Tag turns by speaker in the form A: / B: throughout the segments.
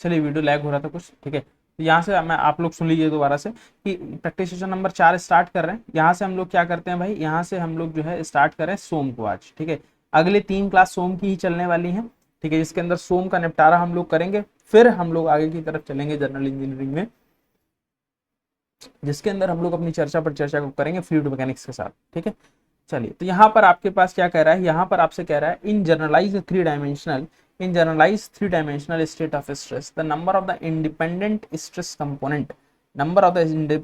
A: चलिए video lag हो रहा था कुछ, ठीक है। तो यहाँ से मैं, आप लोग सुन लीजिए दोबारा से कि प्रैक्टिस सेशन नंबर 4 स्टार्ट कर रहे हैं। यहाँ से हम लोग क्या करते हैं भाई, यहाँ से हम लोग जो है स्टार्ट करें सोम को आज, ठीक है। अगले 3 क्लास सोम की ही चलने वाली हैं, ठीक है, जिसके अंदर सोम का निपटारा हम लोग करेंगे। फिर हम लोग आगे की तरफ चलेंगे जनरल इंजीनियरिंग में, जिसके अंदर हम लोग अपनी चर्चा पर चर्चा को करेंगे फ्लूइड मैकेनिक्स के साथ, ठीक है। चलिए, तो यहाँ पर आपके पास क्या कह रहा है, यहाँ पर आपसे कह रहा है in generalize three dimensional state of stress the number of the independent stress component, number of the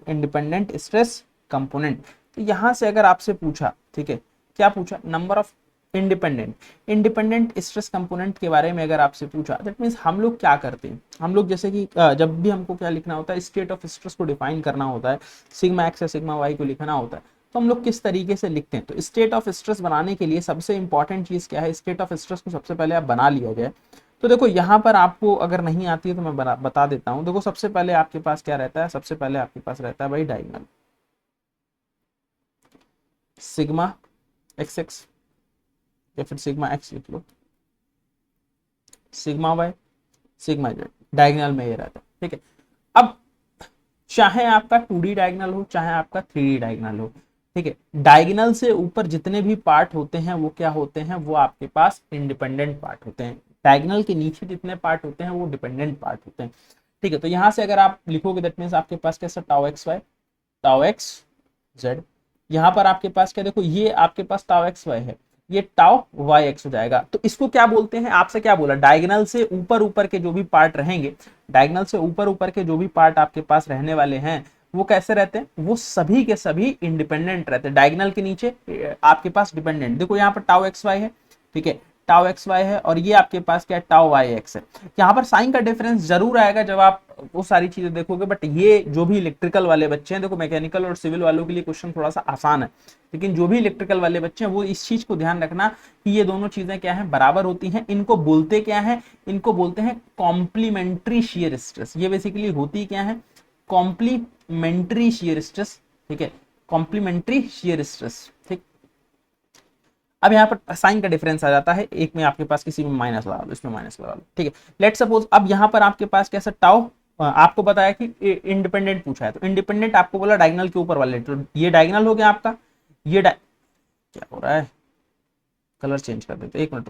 A: independent stress component. तो यहाँ से अगर आपसे पूछा, ठीक है, क्या पूछा, number of independent stress component के बारे में अगर आपसे पूछा, दैट मीन्स हम लोग क्या करते हैं, हम लोग जैसे कि जब भी हमको क्या लिखना होता है, स्टेट ऑफ स्ट्रेस को डिफाइन करना होता है, सिग्मा एक्स या सिग्मा वाई को लिखना होता है, तो हम लोग किस तरीके से लिखते हैं। तो स्टेट ऑफ स्ट्रेस बनाने के लिए सबसे इंपॉर्टेंट चीज क्या है, स्टेट ऑफ स्ट्रेस को सबसे पहले आप बना लिया जाए। तो देखो यहाँ पर आपको अगर नहीं आती है तो मैं बता देता हूँ। देखो सबसे पहले आपके पास क्या रहता है, सबसे पहले आपके पास रहता है भाई डायगोनल, सिग्मा एक्स एक्स या फिर सिग्मा एक्स लिख लो, sigma y, sigma z, diagonal में ये रहता है, ठीक है। अब चाहे आपका 2D डायगोनल हो, चाहे आपका 3D डायगोनल हो, ठीक है, डायगोनल से ऊपर जितने भी पार्ट होते हैं वो क्या होते हैं, वो आपके पास इंडिपेंडेंट पार्ट होते हैं। डायगोनल के नीचे जितने पार्ट होते हैं वो डिपेंडेंट पार्ट होते हैं, ठीक है। तो यहां से अगर आप लिखोगे दैट मीन्स आपके पास कैसा, tau X Y, tau X Z. यहाँ पर आपके पास क्या, देखो ये आपके पास टाउ एक्स वाई है, ये टाउ वाई एक्स हो जाएगा। तो इसको क्या बोलते हैं, आपसे क्या बोला, डायगोनल से ऊपर ऊपर के जो भी पार्ट रहेंगे, डायगोनल से ऊपर ऊपर के जो भी पार्ट आपके पास रहने वाले हैं वो कैसे रहते हैं, वो सभी के सभी इंडिपेंडेंट रहते हैं। डायगोनल के नीचे आपके पास डिपेंडेंट, देखो यहाँ पर टाउ एक्स वाई है, ठीक है, टाउ एक्स वाई है, और ये आपके पास क्या है, टाउ वाई एक्स है। यहाँ पर साइन का डिफरेंस जरूर आएगा जब आप वो सारी चीजें देखोगे, बट ये जो भी इलेक्ट्रिकल वाले बच्चे हैं, देखो मैकेनिकल और सिविल वालों के लिए क्वेश्चन थोड़ा सा आसान है, लेकिन जो भी इलेक्ट्रिकल वाले बच्चे हैं वो इस चीज को ध्यान रखना कि ये दोनों चीजें क्या है, बराबर होती हैं। इनको बोलते क्या है, इनको बोलते हैं कॉम्प्लीमेंट्री शियर स्ट्रेस। ये बेसिकली होती क्या है, कॉम्प्लीमेंट्री शियर स्ट्रेस, ठीक है, कॉम्प्लीमेंट्री शियर स्ट्रेस, ठीक। अब यहाँ पर साइन का डिफरेंस आ जाता है, एक में आपके पास किसी में माइनस लगा लो, इसमें माइनस लगा लो, ठीक है। लेट सपोज अब यहाँ पर आपके पास कैसा, टाउ आपको बताया कि इंडिपेंडेंट पूछा है, तो इंडिपेंडेंट आपको बोला डायगोनल के ऊपर वाले, तो ये डायगोनल हो गया आपका, ये क्या हो रहा है, कलर चेंज कर देते, एक मिनट।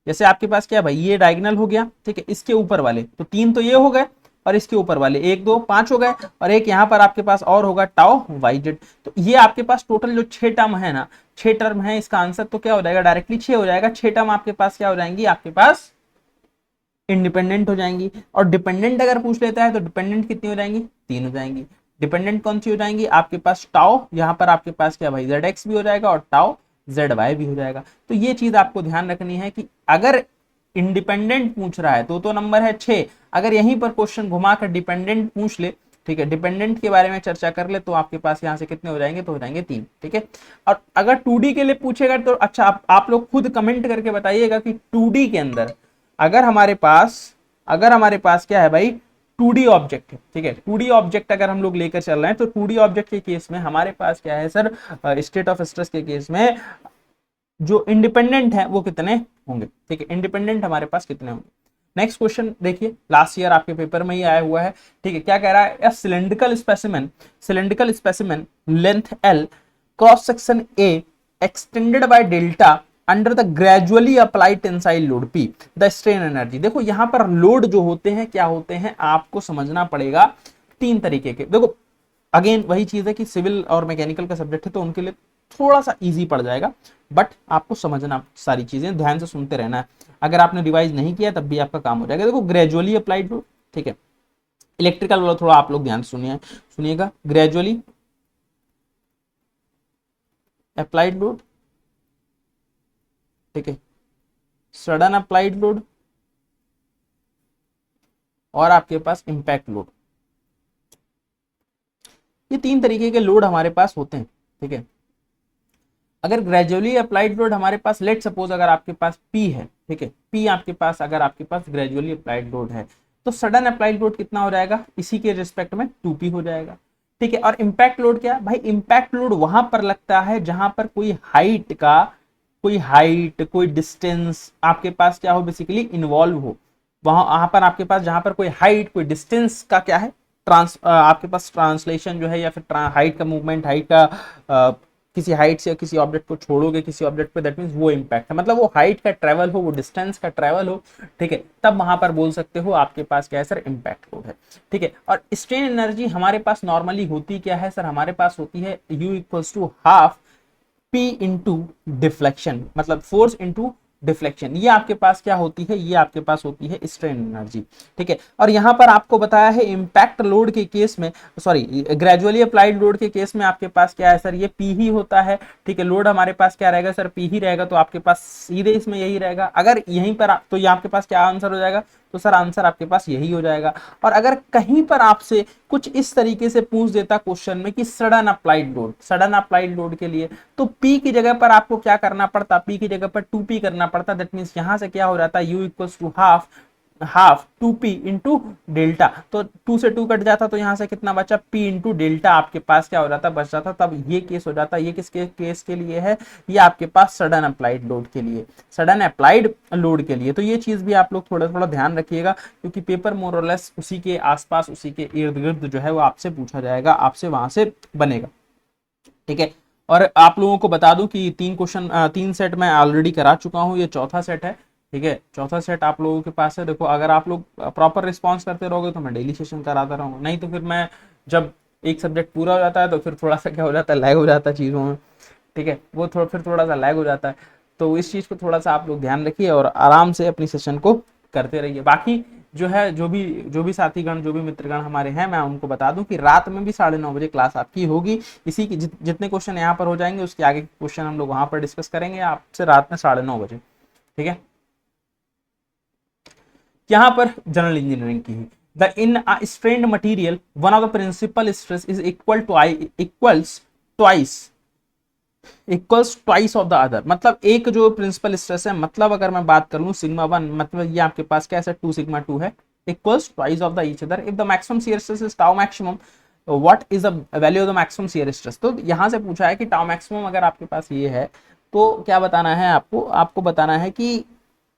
A: जैसे आपके पास क्या है भाई, ये डायगोनल हो गया, ठीक है, इसके ऊपर वाले तो 3 तो ये हो गए, और इसके ऊपर वाले 1 2 5 हो गए, और एक यहाँ पर आपके पास और होगा टाउ वाई जेड। तो ये आपके पास टोटल जो 6 टर्म है ना, 6 टर्म है, इसका आंसर तो क्या हो जाएगा, डायरेक्टली 6 हो जाएगा। 6 टर्म आपके पास क्या हो जाएंगी, आपके पास इंडिपेंडेंट हो जाएंगी। और डिपेंडेंट अगर पूछ लेता है तो डिपेंडेंट कितनी हो जाएंगी, 3 हो जाएंगी। डिपेंडेंट कौन सी हो जाएंगी, आपके पास टाउ, यहाँ पर आपके पास क्या भाई, जेड एक्स भी हो जाएगा और टाउ जेड वाई भी हो जाएगा। तो ये चीज आपको ध्यान रखनी है कि अगर इंडिपेंडेंट पूछ रहा है तो नंबर है 6, अगर यहीं पर क्वेश्चन घुमाकर डिपेंडेंट पूछ ले, ठीक है, डिपेंडेंट के बारे में चर्चा कर ले, तो आपके पास यहाँ से कितने हो जाएंगे, तो हो जाएंगे 3, ठीक है। और अगर 2D के लिए पूछेगा तो अच्छा, आप लोग खुद कमेंट करके बताइएगा कि 2D के अंदर अगर हमारे पास क्या है भाई, 2D ऑब्जेक्ट है, ठीक है, 2D ऑब्जेक्ट अगर हम लोग लेकर चल रहे हैं, तो 2D ऑब्जेक्ट के केस में हमारे पास क्या है सर, स्टेट ऑफ स्ट्रेस के केस में जो इंडिपेंडेंट है वो कितने होंगे, ठीक है, इंडिपेंडेंट हमारे पास कितने होंगे। नेक्स्ट क्वेश्चन देखिए, लास्ट ईयर आपके पेपर में ही आया हुआ है, ठीक है, क्या कह रहा है, cylindrical specimen length L, cross section A, extended by delta under the gradually applied tensile load P, the strain energy. देखो यहाँ पर लोड जो होते हैं क्या होते हैं, आपको समझना पड़ेगा 3 तरीके के। देखो अगेन वही चीज है कि सिविल और मैकेनिकल का सब्जेक्ट है तो उनके लिए थोड़ा सा इजी पड़ जाएगा, बट आपको समझना सारी चीजें, ध्यान से सुनते रहना है। अगर आपने रिवाइज नहीं किया तब भी आपका काम हो जाएगा। देखो ग्रेजुअली अप्लाइड लोड, ठीक है, इलेक्ट्रिकल वाला थोड़ा आप लोग ध्यान से सुनिएगा, ग्रेजुअली अप्लाइड लोड, ठीक है, सडन अप्लाइड लोड, और आपके पास इंपैक्ट लोड। ये 3 तरीके के लोड हमारे पास होते हैं, ठीक है। अगर ग्रेजुअली अप्लाइड लोड हमारे पास, लेट सपोज अगर आपके पास P है, ठीक है, P आपके पास अगर आपके पास ग्रेजुअली अप्लाइड लोड है, तो सडन अप्लाइड लोड कितना हो जाएगा, इसी के रिस्पेक्ट में 2P हो जाएगा, ठीक है। और इंपैक्ट लोड क्या भाई, इंपैक्ट लोड वहां पर लगता है जहां पर कोई हाइट कोई डिस्टेंस आपके पास क्या हो, बेसिकली इन्वॉल्व हो, वहां पर आपके पास जहां पर कोई हाइट कोई डिस्टेंस का क्या है आपके पास ट्रांसलेशन जो है या फिर हाइट का मूवमेंट, हाइट का किसी हाइट से किसी ऑब्जेक्ट को छोड़ोगे किसी ऑब्जेक्ट पे, दैट मीन्स वो इम्पैक्ट है, मतलब वो हाइट का ट्रेवल हो, वो डिस्टेंस का ट्रेवल हो, ठीक है, तब वहां पर बोल सकते हो आपके पास क्या है सर, इम्पैक्ट लोड है, ठीक है। और स्ट्रेन एनर्जी हमारे पास नॉर्मली होती क्या है सर, हमारे पास होती है U equals to half P into deflection, मतलब फोर्स इंटू डिफ्लेक्शन, ये आपके पास क्या होती है, ये आपके पास होती है स्ट्रेन एनर्जी, ठीक है। और यहां पर आपको बताया है इम्पैक्ट लोड के केस में, सॉरी ग्रेजुअली अप्लाइड लोड के केस में आपके पास क्या है सर, ये P ही होता है, ठीक है। लोड हमारे पास क्या रहेगा सर, P ही रहेगा, तो आपके पास सीधे इसमें यही रहेगा। अगर यहीं पर तो ये आपके पास क्या आंसर हो जाएगा, तो सर आंसर आपके पास यही हो जाएगा। और अगर कहीं पर आपसे कुछ इस तरीके से पूछ देता क्वेश्चन में कि sudden applied load, sudden applied load के लिए तो P की जगह पर आपको क्या करना पड़ता, P की जगह पर 2P करना पड़ता, दैट मीन्स यहां से क्या हो जाता है, U equals to half 2P into delta, तो 2 से 2 कट जाता, तो यहां से कितना बचा, P इंटू डेल्टा आपके पास क्या हो जाता, बच जाता। तब ये केस हो जाता, ये किसके केस के लिए है, ये आपके पास सडन अप्लाइड लोड के लिए, सडन अप्लाइड लोड के लिए। तो ये चीज भी आप लोग थोड़ा थोड़ा ध्यान रखिएगा, क्योंकि पेपर मोर और लेस उसी के आसपास उसी के इर्द गिर्द जो है वो आपसे पूछा जाएगा, आपसे वहां से बनेगा, ठीक है। और आप लोगों को बता दूं कि 3 सेट मैं ऑलरेडी करा चुका हूं, ये चौथा सेट है, ठीक है। चौथा सेट आप लोगों के पास है। देखो अगर आप लोग प्रॉपर रिस्पॉन्स करते रहोगे तो मैं डेली सेशन कराता रहूंगा, नहीं तो फिर मैं जब एक सब्जेक्ट पूरा हो जाता है तो फिर थोड़ा सा क्या हो जाता है, लैग हो जाता है चीज़ों में, ठीक है, वो फिर थोड़ा सा लैग हो जाता है। तो इस चीज़ को थोड़ा सा आप लोग ध्यान रखिए और आराम से अपनी सेशन को करते रहिए। बाकी जो है जो भी साथीगण जो भी मित्रगण हमारे हैं, मैं उनको बता दूं कि रात में भी 9:30 बजे क्लास आपकी होगी। इसी की जितने क्वेश्चन यहाँ पर हो जाएंगे उसके आगे के क्वेश्चन हम लोग वहां पर डिस्कस करेंगे आपसे रात में 9:30 बजे, ठीक है। यहाँ पर जनरल इंजीनियरिंग की the in strained material one of the principal stress is equals twice of the other, मतलब एक जो प्रिंसिपल स्ट्रेस है, मतलब अगर मैं बात कर लूं सिग्मा 1, मतलब ये आपके पास क्या है 2 सिग्मा 2 है, equals twice of the each other if the maximum shear stress is tau maximum, what is the value of the maximum shear stress. तो यहां से पूछा है कि टाउ मैक्सिमम अगर आपके पास ये है तो क्या बताना है आपको बताना है कि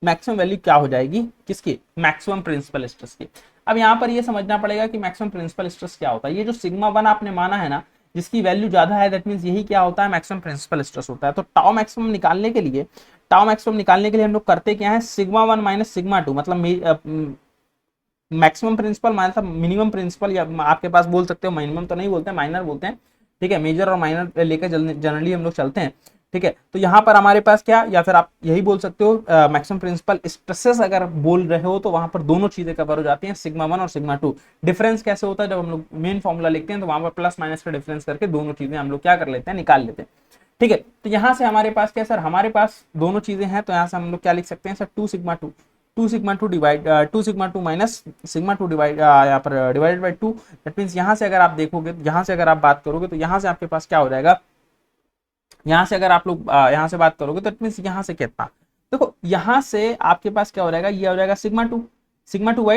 A: मैक्सिमम वैल्यू क्या हो जाएगी किसकी, मैक्सिमम प्रिंसिपल स्ट्रेस की। अब यहाँ पर ये समझना पड़ेगा कि मैक्सिमम प्रिंसिपल स्ट्रेस क्या होता है। ये जो सिग्मा 1 आपने माना है ना, जिसकी वैल्यू ज्यादा है, दैट मींस यही क्या होता है, मैक्सिमम प्रिंसिपल स्ट्रेस होता है। तो टाउ मैक्सिमम निकालने के लिए हम लोग करते क्या है, सिग्मा 1 माइनस सिग्मा 2, मतलब maximum principal minus minimum principal, या आपके पास बोल सकते हो मिनिमम तो नहीं बोलते हैं, माइनर बोलते हैं, ठीक है। मेजर और माइनर लेकर जनरली हम लोग चलते हैं, ठीक है। तो यहाँ पर हमारे पास क्या, या फिर आप यही बोल सकते हो मैक्सिमम प्रिंसिपल स्ट्रेसेस अगर बोल रहे हो तो वहां पर दोनों चीजें कवर हो जाती हैं, सिग्मा 1 और सिग्मा 2। डिफरेंस कैसे होता है, जब हम लोग मेन फॉर्मूला लिखते हैं तो वहां पर प्लस माइनस का डिफरेंस करके दोनों चीजें हम लोग क्या कर लेते हैं, निकाल लेते हैं, ठीक है। तो यहाँ से हमारे पास क्या सर, हमारे पास दोनों चीजें हैं, तो यहाँ से हम लोग क्या लिख सकते हैं sir, 2 sigma 2 divide 2 sigma 2 minus sigma 2 divide यहाँ पर डिवाइडेड बाई 2, दैट मीन्स यहाँ से अगर आप देखोगे, यहाँ से अगर आप बात करोगे तो यहाँ से आपके पास क्या हो जाएगा, यहाँ से अगर आप लोग यहाँ से बात करोगे तो इट मीन्स यहाँ से कितना, देखो यहाँ से आपके पास क्या हो जाएगा, ये हो जाएगा सिग्मा 2 सिग्मा 2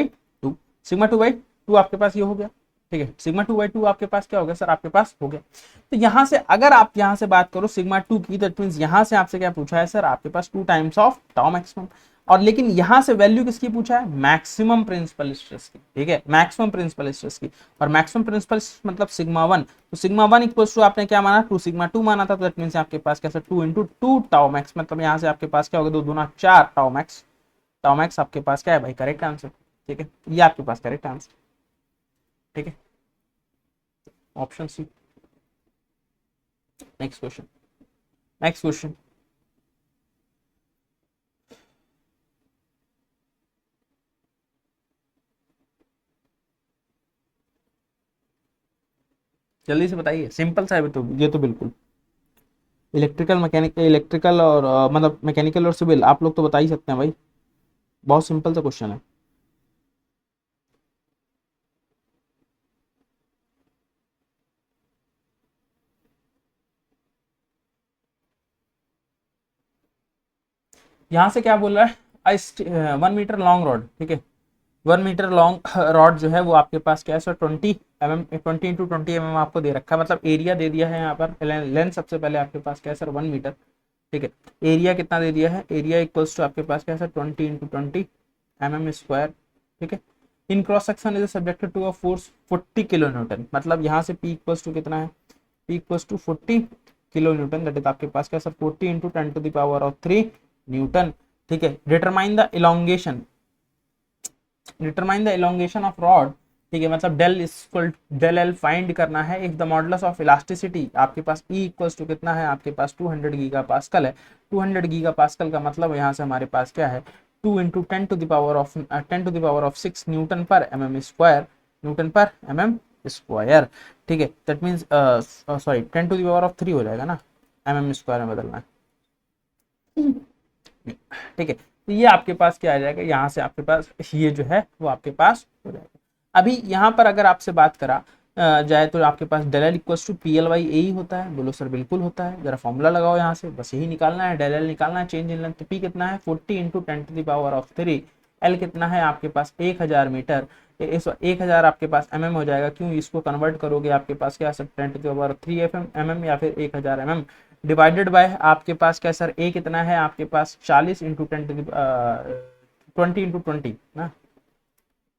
A: आपके पास ये हो गया, ठीक है। सिग्मा 2 आपके पास क्या हो गया सर, आपके पास हो गया। तो यहाँ से अगर आप यहाँ से बात करो सिग्मा 2 की, तो इट मीन्स यहाँ से आपसे क्या पूछा है सर, आपके पास 2 टाइम्स ऑफ टाउ मैक्सिमम, और लेकिन यहां से वैल्यू किसकी पूछा है, मैक्सिमम प्रिंसिपल स्ट्रेस की, ठीक है, मैक्सिमम प्रिंसिपल स्ट्रेस की। और मैक्सिमम प्रिंसिपल मतलब सिग्मा 1, तो सिग्मा 1 इक्वल्स टू आपने क्या माना, 2 सिग्मा 2 माना था, तो दैट मींस आपके पास कैसे 2 इंटू 2 टाउ मैक्स, मतलब यहां से आपके पास क्या होगा, 2 दूना 4 टाउ मैक्स आपके पास क्या है भाई, करेक्ट आंसर, ठीक है, ये आपके पास करेक्ट आंसर, ठीक है, ऑप्शन सी। नेक्स्ट क्वेश्चन जल्दी से बताइए, सिंपल सा है तो ये तो बिल्कुल इलेक्ट्रिकल और मतलब मैकेनिकल और सिविल आप लोग तो बता ही सकते हैं भाई, बहुत सिंपल सा क्वेश्चन है। यहां से क्या बोल रहा है, 1 मीटर लॉन्ग रॉड, ठीक है, 1 मीटर लॉन्ग रॉड जो है वो आपके पास क्या है सर, 20 mm 20 × 20 mm आपको दे रखा है, मतलब एरिया दे दिया है यहाँ पर, लेंथ सबसे पहले आपके पास क्या है सर 1 मीटर, ठीक है। एरिया कितना दे दिया है, एरिया इक्वल्स टू आपके पास क्या है सर 20 × 20 mm स्क्वायर, ठीक है। In cross section is subjected to a force 40 kilo newton, मतलब यहाँ से P इक्वल्स टू कितना है, P equals to 40 kilo newton, that is आपके पास क्या sir 40 into 10 to the power of 3 newton, ठीक है। Determine the elongation, determine the elongation of rod, ठीक है, मतलब del equal del L find करना है। If the modulus of elasticity आपके पास E इक्वल्स टू कितना है, आपके पास 200 गीगा पास्कल है। 200 गीगा पास्कल का मतलब यहाँ से हमारे पास क्या है 2 into 10 to the power of 6 newton पर mm स्क्वायर, न्यूटन पर mm स्क्वायर, ठीक है। That means sorry 10 to the power of 3 हो जाएगा ना, mm स्क्वायर में बदलना है, ठीक है। तो ये आपके पास क्या आ जाएगा, यहाँ से आपके पास ये जो है वो आपके पास हो जाएगा। अभी यहाँ पर अगर आपसे बात करा जाए तो आपके पास del L equals to P L by A ही होता है, बोलो सर बिल्कुल होता है, जरा फॉर्मूला लगाओ यहाँ से, बस यही निकालना है, डेल एल निकालना है, चेंज इन लेंथ। तो पी कितना है 40 into 10 to the power of 3, L कितना है आपके पास 1000 मीटर, 1000 आपके पास mm हो जाएगा, क्यों इसको कन्वर्ट करोगे आपके पास क्या sir 10 to the power 3 mm या फिर 1000 mm डिवाइडेड बाय आपके पास क्या सर ए कितना है आपके पास 40 इंटू 10 टू 20 इंटू 20 ना,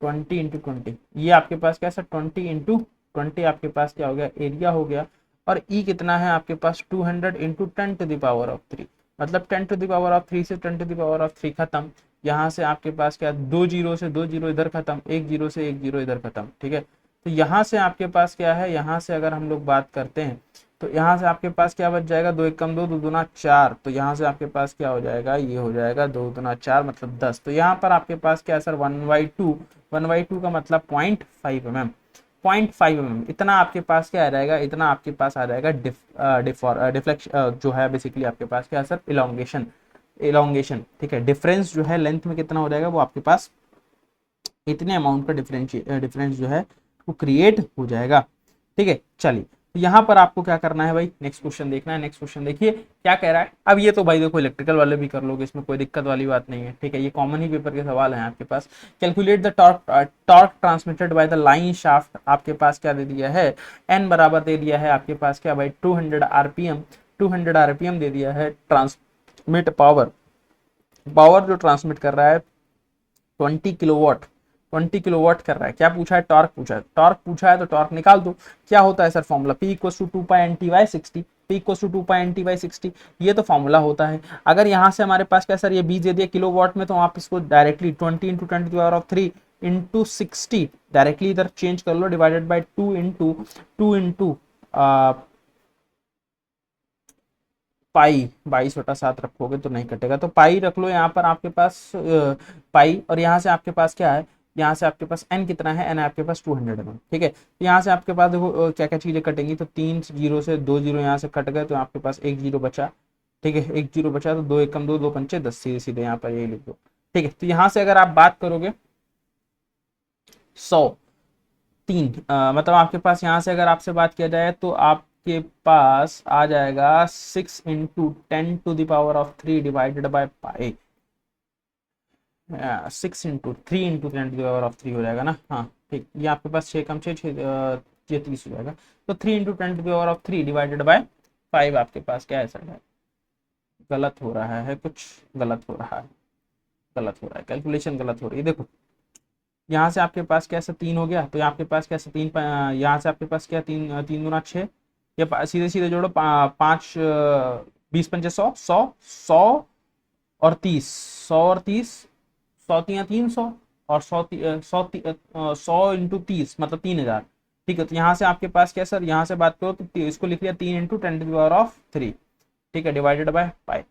A: 20 इंटू 20, ये आपके पास क्या सर 20 इंटू 20 आपके पास क्या हो गया एरिया हो गया। और ई कितना है आपके पास 200 into 10 to the power of 3, मतलब 10 टू द पावर ऑफ 3 से 10 टू द पावर ऑफ 3 खत्म, यहाँ से आपके पास क्या 2 जीरो से 2 जीरो इधर खत्म, 1 जीरो से 1 जीरो इधर खत्म, ठीक है। तो यहाँ से आपके पास क्या है, यहाँ से अगर हम लोग बात करते हैं तो यहाँ से आपके पास क्या बच जाएगा 2 एकम 2, 2 दूना 4, तो यहाँ से आपके पास क्या हो जाएगा, ये हो जाएगा 2 दूना 4 मतलब 10। तो यहाँ पर आपके पास क्या है सर 1/2 का मतलब 0.5 mm, 0.5 mm इतना आपके पास क्या आ जाएगा, इतना आपके पास आ जाएगा डिफ्लेक्शन जो है बेसिकली आपके पास क्या है सर इलोंगेशन, ठीक है। डिफरेंस जो है लेंथ में कितना हो जाएगा वो आपके पास इतने अमाउंट का डिफरेंस जो है वो क्रिएट हो जाएगा, ठीक है। चलिए तो यहाँ पर आपको क्या करना है भाई, नेक्स्ट क्वेश्चन देखना है। नेक्स्ट क्वेश्चन देखिए क्या कह रहा है। अब ये तो भाई देखो इलेक्ट्रिकल वाले भी कर लोगे, इसमें कोई दिक्कत वाली बात नहीं है, ठीक है, ये कॉमन ही पेपर के सवाल हैं आपके पास। Calculate the torque transmitted by the line shaft, आपके पास क्या दे दिया है एन बराबर दे दिया है आपके पास क्या भाई 200 आरपीएम दे दिया है। ट्रांसमिट पावर जो ट्रांसमिट कर रहा है 20 किलोवाट, 20 किलोवाट कर रहा है। क्या पूछा है, टॉर्क पूछा है तो टॉर्क निकाल दो। क्या होता है sir formula, P equals to 2 pi NT by 60, P equals to 2 pi NT by 60, ये तो फॉर्मूला होता है। अगर यहाँ से हमारे पास क्या सर ये B दे दिया किलोवाट में, तो आप इसको directly 20 into 10 to the power of 3 into 60 directly इधर चेंज कर लो, डिवाइडेड बाई 2 इंटू पाई 22/7 रखोगे तो नहीं कटेगा, तो पाई रख लो यहाँ पर आपके पास पाई, और यहाँ से आपके पास क्या है, यहाँ से आपके पास n कितना है, n है आपके पास 200 mm, ठीक है। तो यहाँ से आपके पास देखो क्या क्या चीजें कटेंगी, तो 3 जीरो से 2 जीरो यहाँ से कट गए, तो आपके पास 1 जीरो बचा, ठीक है, 1 जीरो बचा, तो 2 एकम 2, 2 पंचे 10, सीधे सीधे यहाँ पर ये लिख दो, ठीक है। तो यहाँ से अगर आप बात करोगे 103 मतलब आपके पास यहाँ से अगर आपसे बात किया जाए तो आपके पास आ जाएगा 6 into 10 to the power of 3 divided by pi, 6 into 3 into 10 to the power of 3 हो जाएगा ना, हाँ ठीक। ये आपके पास 6 कम 6 ये 30 हो जाएगा, तो 3 into 10 to the power of 3 divided by 5 आपके पास क्या है सर, गलत हो रहा है, कुछ गलत हो रहा है, कैलकुलेशन गलत हो रही है। देखो यहाँ से आपके पास कैसे 3 हो गया, तो आपके पास कैसे 3, यहाँ से आपके पास क्या 3 3 दूना 6, ये सीधे सीधे जोड़ो 5 20 पंचे 100 100 100 और 30 100 और 30 100 300 और 100 इंटू 30 मतलब 3000, ठीक है। तो यहाँ से आपके पास क्या सर, यहाँ से बात करो तो इसको लिख लिया 3 into 10 to the power of 3, ठीक है, डिवाइडेड बाय पाई,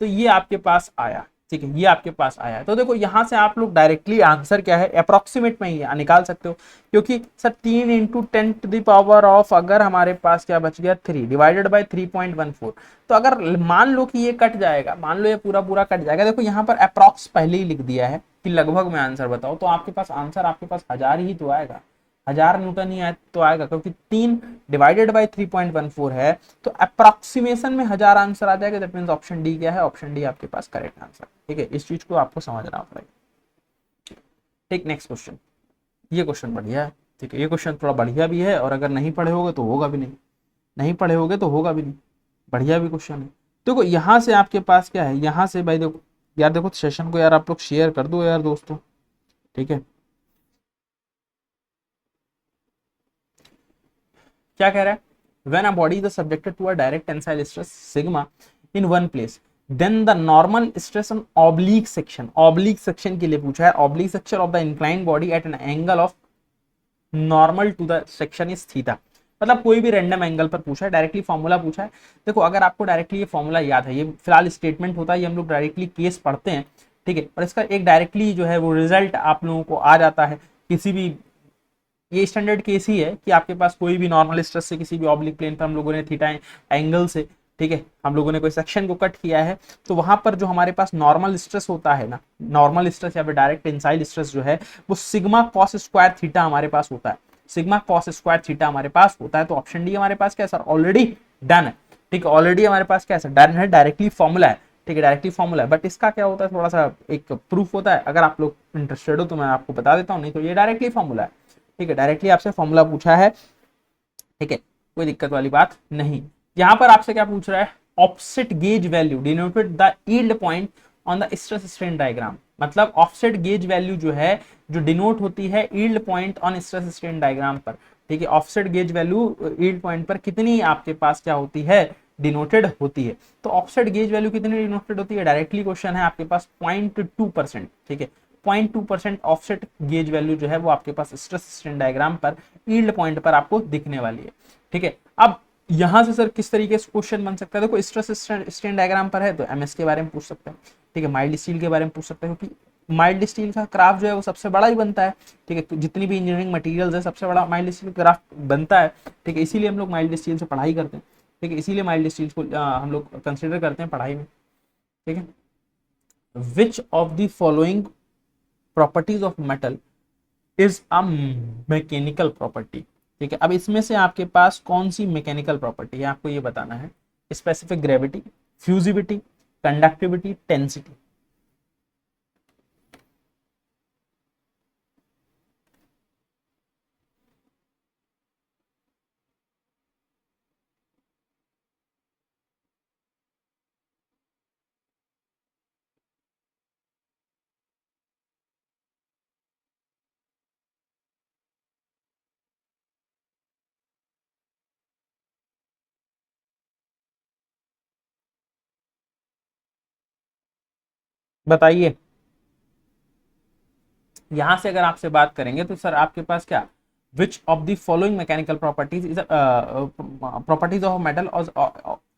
A: तो ये आपके पास आया, ठीक है, ये आपके पास आया है। तो देखो यहाँ से आप लोग डायरेक्टली आंसर क्या है अप्रोक्सीमेट में ही निकाल सकते हो, क्योंकि sir 3 into 10 to the power of अगर हमारे पास क्या बच गया 3 डिवाइडेड बाय 3.14, तो अगर मान लो कि ये कट जाएगा, मान लो ये पूरा कट जाएगा, देखो यहाँ पर अप्रोक्स पहले ही लिख दिया है कि लगभग में आंसर बताओ, तो आपके पास आंसर आपके पास 1000 ही तो आएगा, 1000 न्यूटन ही तो आएगा, क्योंकि 3 डिवाइडेड बाय 3.14 है, तो अप्रोक्सीमेशन में 1000 आंसर आ जाएगा। दैट मींस ऑप्शन डी क्या है, ऑप्शन डी आपके पास करेक्ट आंसर, ठीक है। इस चीज को आपको समझना पड़ेगा, ठीक। नेक्स्ट क्वेश्चन, ये क्वेश्चन बढ़िया है, ठीक है, ये क्वेश्चन थोड़ा बढ़िया भी है, और अगर नहीं पढ़े होगे तो होगा भी नहीं पढ़े होगे तो होगा भी नहीं, बढ़िया भी क्वेश्चन है। देखो यहाँ से आपके पास क्या है, यहाँ से भाई देखो यार, देखो सेशन को यार आप लोग शेयर कर दो यार दोस्तों, ठीक है, क्या कह रहा है, when a body is subjected to a direct tensile stress sigma in one place, then the normal stress on oblique section के लिए पूछा है, oblique section of the inclined body at an angle of normal to the section is theta. मतलब कोई भी random angle पर पूछा है, डायरेक्टली फॉर्मूला पूछा है। देखो अगर आपको डायरेक्टली ये फॉर्मूला याद है, ये फिलहाल स्टेटमेंट होता है, ये हम लोग डायरेक्टली केस पढ़ते हैं, ठीक है, और इसका एक डायरेक्टली जो है वो रिजल्ट आप लोगों को आ जाता है किसी भी, ये स्टैंडर्ड केस ही है कि आपके पास कोई भी नॉर्मल स्ट्रेस से किसी भी ऑब्लिक प्लेन पर हम लोगों ने थीटा एंगल से, ठीक है, हम लोगों ने कोई सेक्शन को कट किया है, तो वहां पर जो हमारे पास नॉर्मल स्ट्रेस होता है ना, नॉर्मल स्ट्रेस या फिर डायरेक्ट टेंसाइल स्ट्रेस जो है वो सिग्मा कॉस स्क्वायर थीटा हमारे पास होता है, सिग्मा कॉस स्क्वायर थीटा हमारे पास होता है। तो ऑप्शन डी हमारे पास क्या है सर, ऑलरेडी डन है, ठीक है, ऑलरेडी हमारे पास क्या है डन है, डायरेक्टली फॉर्मूला है, ठीक है, डायरेक्टली फॉर्मूला है। बट इसका क्या होता है, थोड़ा सा एक प्रूफ होता है, अगर आप लोग इंटरेस्टेड हो तो मैं आपको बता देता हूँ, नहीं तो ये डायरेक्टली फॉर्मूला है, ठीक है, डायरेक्टली आपसे फॉर्मूला पूछा है, ठीक है, कोई दिक्कत वाली बात नहीं। यहां पर आपसे क्या पूछ रहा है, offset gauge value denoted the yield point on the stress strain diagram, मतलब ऑफसेट गेज वैल्यू जो है, जो डिनोट होती है yield point on stress strain diagram पर, ठीक है, offset gauge value yield point पर कितनी आपके पास क्या होती है, डिनोटेड होती है। तो ऑफसेट गेज वैल्यू कितनी डिनोटेड होती है, डायरेक्टली क्वेश्चन है आपके पास 0.2%, ठीक है, 0.2% ऑफसेट गेज वैल्यू जो है वो आपके पास स्ट्रेस स्ट्रेन डायग्राम पर यील्ड पॉइंट पर आपको दिखने वाली है, ठीक है। अब यहां से सर किस तरीके से क्वेश्चन बन सकता है, देखो स्ट्रेस स्ट्रेन डायग्राम पर है तो एमएस के बारे में पूछ सकते हैं, ठीक है, माइल्ड स्टील के बारे में पूछ सकते हैं, क्योंकि माइल्ड स्टील का क्राफ्ट जो है वो सबसे बड़ा ही बनता है, ठीक है, तो जितनी भी इंजीनियरिंग मटेरियल्स है सबसे बड़ा माइल्ड स्टील क्राफ्ट बनता है, ठीक है, इसीलिए हम लोग माइल्ड स्टील से पढ़ाई करते हैं, ठीक है, इसीलिए माइल्ड स्टील को हम लोग कंसिडर करते हैं पढ़ाई में, ठीक है। Which of the following properties of metal is a mechanical property, ठीक है, अब इसमें से आपके पास कौन सी मैकेनिकल प्रॉपर्टी है आपको ये बताना है, स्पेसिफिक ग्रेविटी, फ्यूजिविटी, कंडक्टिविटी, टेंसिटी। बताइए, यहां से अगर आपसे बात करेंगे तो सर आपके पास क्या, which of the following mechanical properties is properties of metal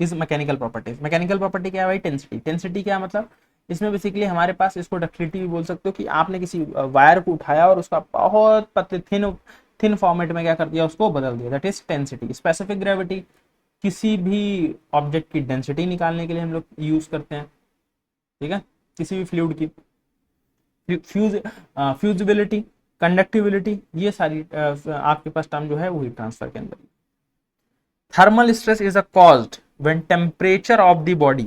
A: is mechanical properties, mechanical property क्या है भाई, टेंसिटी, टेंसिटी क्या है मतलब, इसमें बेसिकली हमारे पास इसको डक्टिलिटी भी बोल सकते हो, कि आपने किसी वायर को उठाया और उसका बहुत पतले थिन थिन फॉर्मेट में क्या कर दिया, उसको बदल दिया, दैट इज टेंसिटी। स्पेसिफिक ग्रेविटी, किसी भी ऑब्जेक्ट की डेंसिटी निकालने के लिए हम लोग यूज करते हैं, ठीक है, किसी भी फ्लूइड की। फ्यूजिबिलिटी, कंडक्टिविलिटी, ये सारी आपके पास टर्म जो है वो हीट ट्रांसफर के अंदर। Thermal stress is a caused when temperature of the body,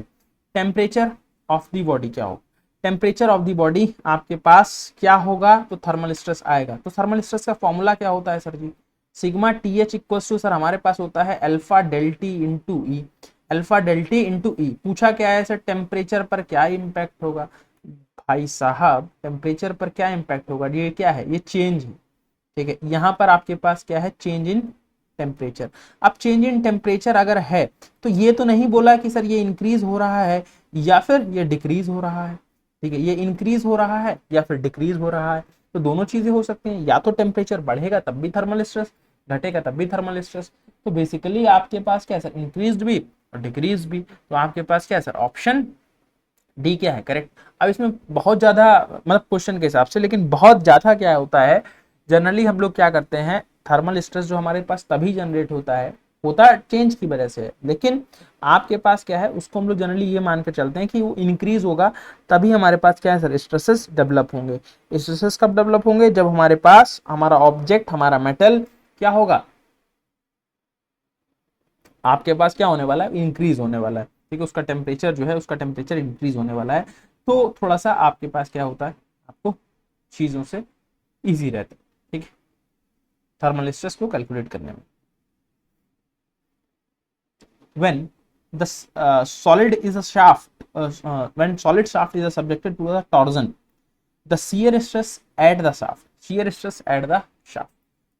A: temperature of the body क्या हो, टेम्परेचर ऑफ द बॉडी आपके पास क्या होगा तो थर्मल स्ट्रेस आएगा। तो थर्मल स्ट्रेस का फॉर्मूला क्या होता है sir ji, sigma T H equal to sir हमारे पास होता है alpha delta T into E, alpha delta T into E. पूछा क्या है सर, टेम्परेचर पर क्या इंपैक्ट होगा, भाई साहब टेम्परेचर पर क्या इंपैक्ट होगा, ये क्या है, ये चेंज है, ठीक है, यहां पर आपके पास क्या है, चेंज इन टेम्परेचर। अब चेंज इन टेम्परेचर अगर है तो ये तो नहीं बोला कि सर ये इंक्रीज हो रहा है या फिर ये डिक्रीज हो रहा है, ठीक है, ये इंक्रीज हो रहा है या फिर डिक्रीज हो रहा है, तो दोनों चीजें हो सकती हैं, या तो टेम्परेचर बढ़ेगा तब भी थर्मल स्ट्रेस, घटेगा तब भी थर्मल स्ट्रेस। तो बेसिकली आपके पास क्या है सर, इंक्रीज भी और डिक्रीज भी, तो आपके पास क्या है सर, ऑप्शन डी क्या है करेक्ट। अब इसमें बहुत ज्यादा मतलब क्वेश्चन के हिसाब से, लेकिन बहुत ज्यादा क्या होता है, जनरली हम लोग क्या करते हैं, थर्मल स्ट्रेस जो हमारे पास तभी जनरेट होता है चेंज की वजह से, लेकिन आपके पास क्या है उसको हम लोग जनरली ये मान के चलते हैं कि वो इंक्रीज होगा तभी हमारे पास क्या है सर, स्ट्रेसेस डेवलप होंगे। स्ट्रेसेस कब डेवलप होंगे, जब हमारे पास हमारा ऑब्जेक्ट, हमारा मेटल क्या होगा, आपके पास क्या होने वाला है, इंक्रीज होने वाला है, ठीक है, उसका टेम्परेचर जो है, उसका टेम्परेचर इंक्रीज होने वाला है, तो थोड़ा सा आपके पास क्या होता है, आपको चीजों से इजी रहता है, ठीक है, थर्मल स्ट्रेस को कैलकुलेट करने में। when the solid is a shaft when solid shaft is subjected to a torsion, the shear stress at the shaft, shear stress at the shaft.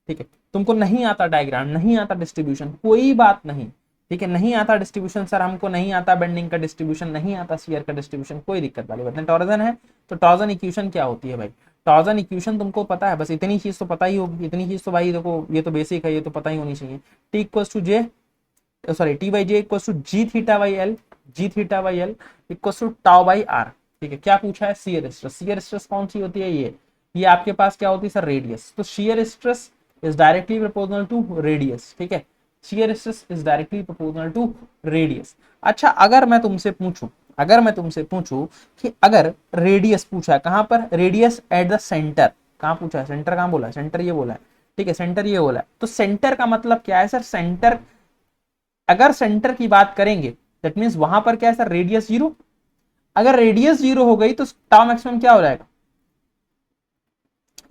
A: ठीक है, तुमको नहीं आता डायग्राम, नहीं आता डिस्ट्रीब्यूशन, कोई बात नहीं, ठीक है, नहीं आता डिस्ट्रीब्यूशन सर, हमको नहीं आता बेंडिंग का डिस्ट्रीब्यूशन, नहीं आता शियर का डिस्ट्रीब्यूशन, कोई दिक्कत वाली बात नहीं। टॉर्जन है तो टॉर्जन इक्वेशन क्या होती है भाई, टॉर्जन इक्वेशन तुमको पता है, बस इतनी चीज तो पता ही होगी, इतनी चीज तो भाई देखो ये तो बेसिक है, ये तो पता ही होनी चाहिए। T equals to J, sorry T by J equals to G theta by L, G theta by L equals to tau by R. ठीक है, क्या पूछा है, शियर स्ट्रेस, शियर स्ट्रेस कौन सी होती है, ये आपके पास क्या होती है सर, रेडियस। तो shear stress is directly proportional to radius. ठीक है, shear stress is directly proportional to radius. अच्छा, अगर मैं तुमसे पूछूं, अगर मैं तुमसे पूछूं कि अगर रेडियस पूछा है कहां पर, रेडियस एट द सेंटर, कहां पूछा है, सेंटर कहां बोला है, सेंटर ये बोला है। ठीक है, सेंटर ये बोला है, तो सेंटर का मतलब क्या है सर, सेंटर, अगर सेंटर की बात करेंगे दैट मींस वहां पर क्या है सर, रेडियस जीरो। अगर रेडियस जीरो हो गई तो टाउ मैक्सिमम क्या हो जाएगा,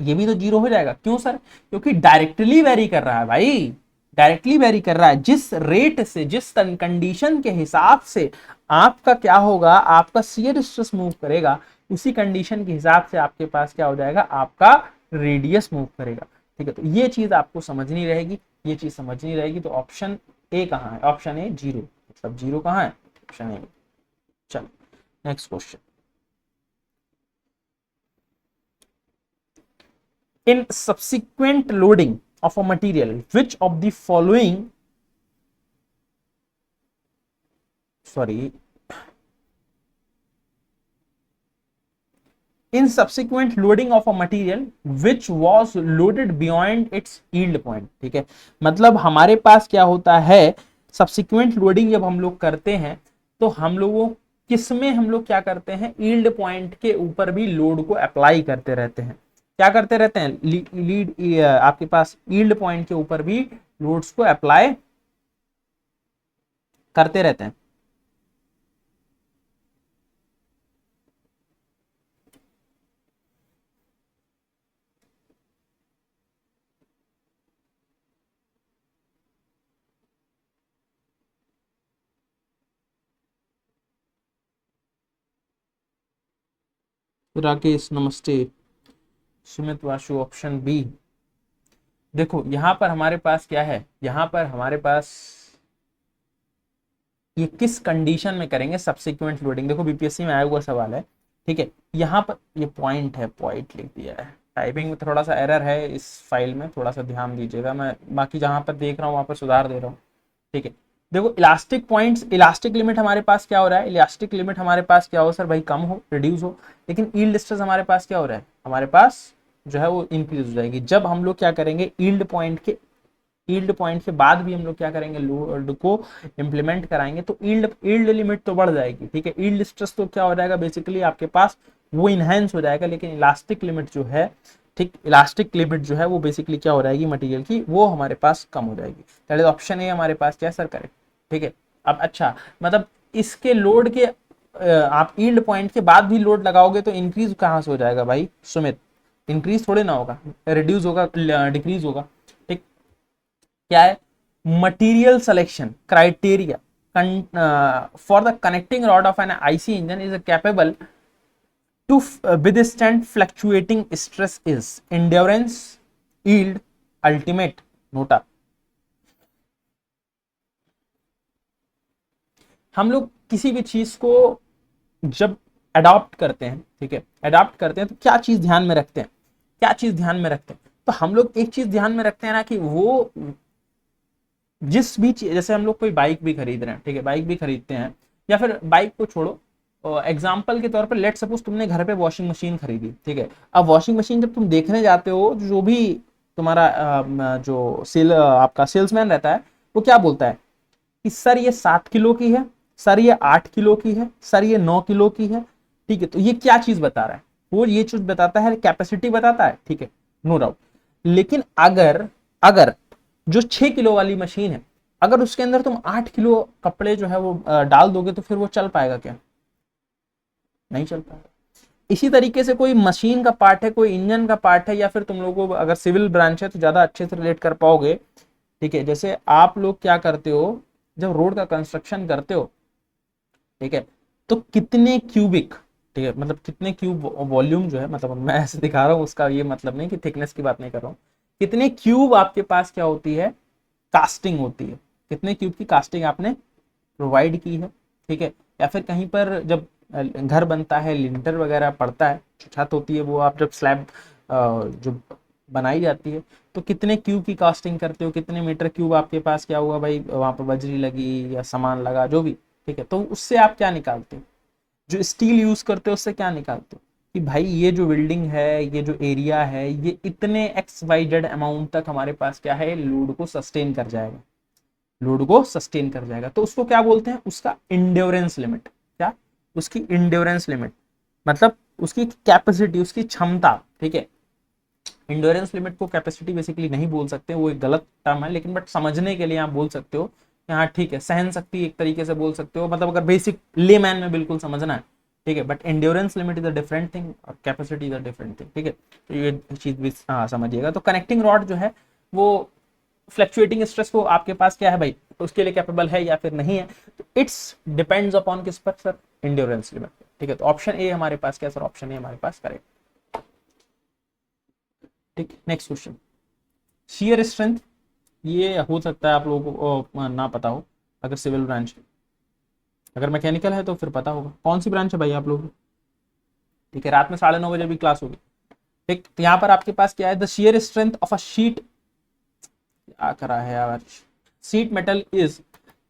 A: ये भी तो जीरो हो जाएगा। क्यों सर, क्योंकि डायरेक्टली वेरी कर रहा है भाई, डायरेक्टली वेरी कर रहा है, जिस रेट से, जिस कंडीशन के हिसाब से आपका क्या होगा, आपका शियर स्ट्रेस मूव करेगा, उसी कंडीशन के हिसाब से आपके पास क्या हो जाएगा, आपका रेडियस मूव करेगा। ठीक है, तो ये चीज आपको समझनी रहेगी, ये चीज समझनी रहेगी। तो ऑप्शन ए कहां है, ऑप्शन ए जीरो, मतलब जीरो कहां है, ऑप्शन ए। चलो next question, in subsequent loading of a material, which of the following, sorry, in subsequent loading of a material which was loaded beyond its yield point। ठीक है, मतलब हमारे पास क्या होता है, subsequent loading जब हम लोग करते हैं तो हम लोगों किसमें हम लोग क्या करते हैं, यील्ड पॉइंट के ऊपर भी लोड को अप्लाई करते रहते हैं। क्या करते रहते हैं, लीड आपके पास यील्ड पॉइंट के ऊपर भी लोड्स को अप्लाई करते रहते हैं। राकेश नमस्ते, सुमित वाशु ऑप्शन बी। देखो यहां पर हमारे पास क्या है, यहां पर हमारे पास ये किस कंडीशन में करेंगे सब्सिक्वेंट लोडिंग, देखो बीपीएससी में आया हुआ सवाल है। ठीक है, यहाँ पर ये पॉइंट है, पॉइंट लिख दिया है, टाइपिंग में थोड़ा सा एरर है इस फाइल में, थोड़ा सा ध्यान दीजिएगा, मैं बाकी जहां पर देख रहा हूँ वहां पर सुधार दे रहा हूँ। ठीक है, देखो इलास्टिक पॉइंट्स, इलास्टिक लिमिट हमारे पास क्या हो रहा है, इलास्टिक लिमिट हमारे पास क्या हो सर भाई, कम हो, रिड्यूस हो, लेकिन यील्ड स्ट्रेस हमारे पास क्या हो रहा है, हमारे पास जो है वो इंक्रीज हो जाएगी। जब हम लोग क्या करेंगे, यील्ड पॉइंट के बाद भी हम लोग क्या करेंगे, लोड को इंप्लीमेंट कराएंगे तो यील्ड लिमिट तो बढ़ जाएगी। ठीक है, यील्ड स्ट्रेस तो क्या हो जाएगा, बेसिकली आपके पास वो इनहेंस हो जाएगा, लेकिन इलास्टिक लिमिट जो है, ठीक, इलास्टिक लिमिट जो है वो बेसिकली क्या हो जाएगी, मटेरियल की, वो हमारे पास कम हो जाएगी। दैट इज ऑप्शन ए हमारे पास क्या सर, करेक्ट। ठीक है, अब अच्छा मतलब इसके लोड के आप यील्ड पॉइंट के बाद भी लोड लगाओगे तो इंक्रीज कहां से हो जाएगा भाई सुमित, इंक्रीज थोड़े ना होगा, रिड्यूस होगा, डिक्रीज होगा। ठीक, क्या है, material selection criteria for the connecting rod of an IC engine is capable to withstand fluctuating stress is endurance, yield, ultimate nota। हम लोग किसी भी चीज को जब अडॉप्ट करते हैं, ठीक है, अडॉप्ट करते हैं तो क्या चीज ध्यान में रखते हैं, क्या चीज ध्यान में रखते हैं, तो हम लोग एक चीज ध्यान में रखते हैं ना कि वो जिस भी चीज, जैसे हम लोग कोई बाइक भी खरीद रहे हैं, ठीक है, बाइक भी खरीदते हैं, या फिर बाइक को छोड़ो, एग्जाम्पल के तौर पर लेट सपोज तुमने घर पे वॉशिंग मशीन खरीदी। ठीक है, अब वॉशिंग मशीन जब तुम देखने जाते हो, जो भी तुम्हारा जो आपका सेल्समैन रहता है, वो क्या बोलता है कि सर ये 7 किलो की है, सर ये 8 किलो की है, सर ये 9 किलो की है। ठीक है, तो ये क्या चीज बता रहा है, वो ये चीज बताता है, कैपेसिटी बताता है। ठीक है, नो डाउट, लेकिन अगर अगर जो 6 किलो वाली मशीन है, अगर उसके अंदर तुम 8 किलो कपड़े जो है वो डाल दोगे तो फिर वो चल पाएगा क्या, नहीं चल पाएगा। इसी तरीके से कोई मशीन का पार्ट है, कोई इंजन का पार्ट है, या फिर तुम लोगों को अगर सिविल ब्रांच है तो ज्यादा अच्छे से रिलेट कर पाओगे। ठीक है, जैसे आप लोग क्या करते हो, जब रोड का कंस्ट्रक्शन करते हो, ठीक है, तो कितने क्यूबिक, ठीक ठीक है, मतलब कितने क्यूब वॉल्यूम जो है, मतलब मैं ऐसे दिखा रहा हूँ, उसका ये मतलब नहीं कि थिकनेस की बात नहीं कर रहा हूँ, कितने क्यूब आपके पास क्या होती है, कास्टिंग होती है, कितने क्यूब की कास्टिंग आपने प्रोवाइड की है, ठीक है। या फिर कहीं पर जब घर बनता है, लिंटर वगैरह पड़ता है, छत होती है, वो आप जब स्लैब जो बनाई जाती है, तो कितने क्यूब की कास्टिंग करते हो, कितने मीटर क्यूब आपके पास क्या हुआ भाई, वहां पर बजरी लगी या सामान लगा जो भी, ठीक है। तो उससे आप क्या निकालते हो, जो स्टील यूज करते हो उससे क्या निकालते हो कि भाई ये जो बिल्डिंग है, ये जो एरिया है, ये इतने एक्स वाई जेड अमाउंट तक हमारे पास क्या है, लोड को सस्टेन कर जाएगा, लोड को सस्टेन कर जाएगा। तो उसको क्या बोलते हैं, उसका इंड्योरेंस लिमिट, क्या, उसकी इंड्योरेंस लिमिट, मतलब उसकी कैपेसिटी, उसकी क्षमता, ठीक है। इंड्योरेंस लिमिट को कैपेसिटी बेसिकली नहीं बोल सकते, वो एक गलत टर्म है, लेकिन बट समझने के लिए आप बोल सकते हो कि हाँ ठीक है, सहन शक्ति एक तरीके से बोल सकते हो, मतलब अगर बेसिक लेमैन में बिल्कुल समझना है, ठीक है। But endurance limit is a different thing और capacity is a different thing, ठीक है। तो ये चीज भी समझिएगा। तो कनेक्टिंग रॉड जो है वो फ्लक्चुएटिंग स्ट्रेस को आपके पास क्या है भाई, तो उसके लिए कैपेबल है या फिर नहीं है, तो इट्स डिपेंड्स अपॉन किस पर सर, एंड्योरेंस लिमिट, ठीक है। तो ऑप्शन ए हमारे पास क्या सर, ऑप्शन ए हमारे पास करेक्ट, ठीक। नेक्स्ट क्वेश्चन, शियर स्ट्रेंथ, ये हो सकता है आप लोगों को ना पता हो अगर सिविल ब्रांच है, अगर मैकेनिकल है तो फिर पता होगा। कौन सी ब्रांच है भाई आप लोगों को, ठीक है, रात में 9:30 बजे भी क्लास होगी, ठीक। तो यहाँ पर आपके पास क्या है, the shear strength of a sheet, क्या करा है यार, sheet metal is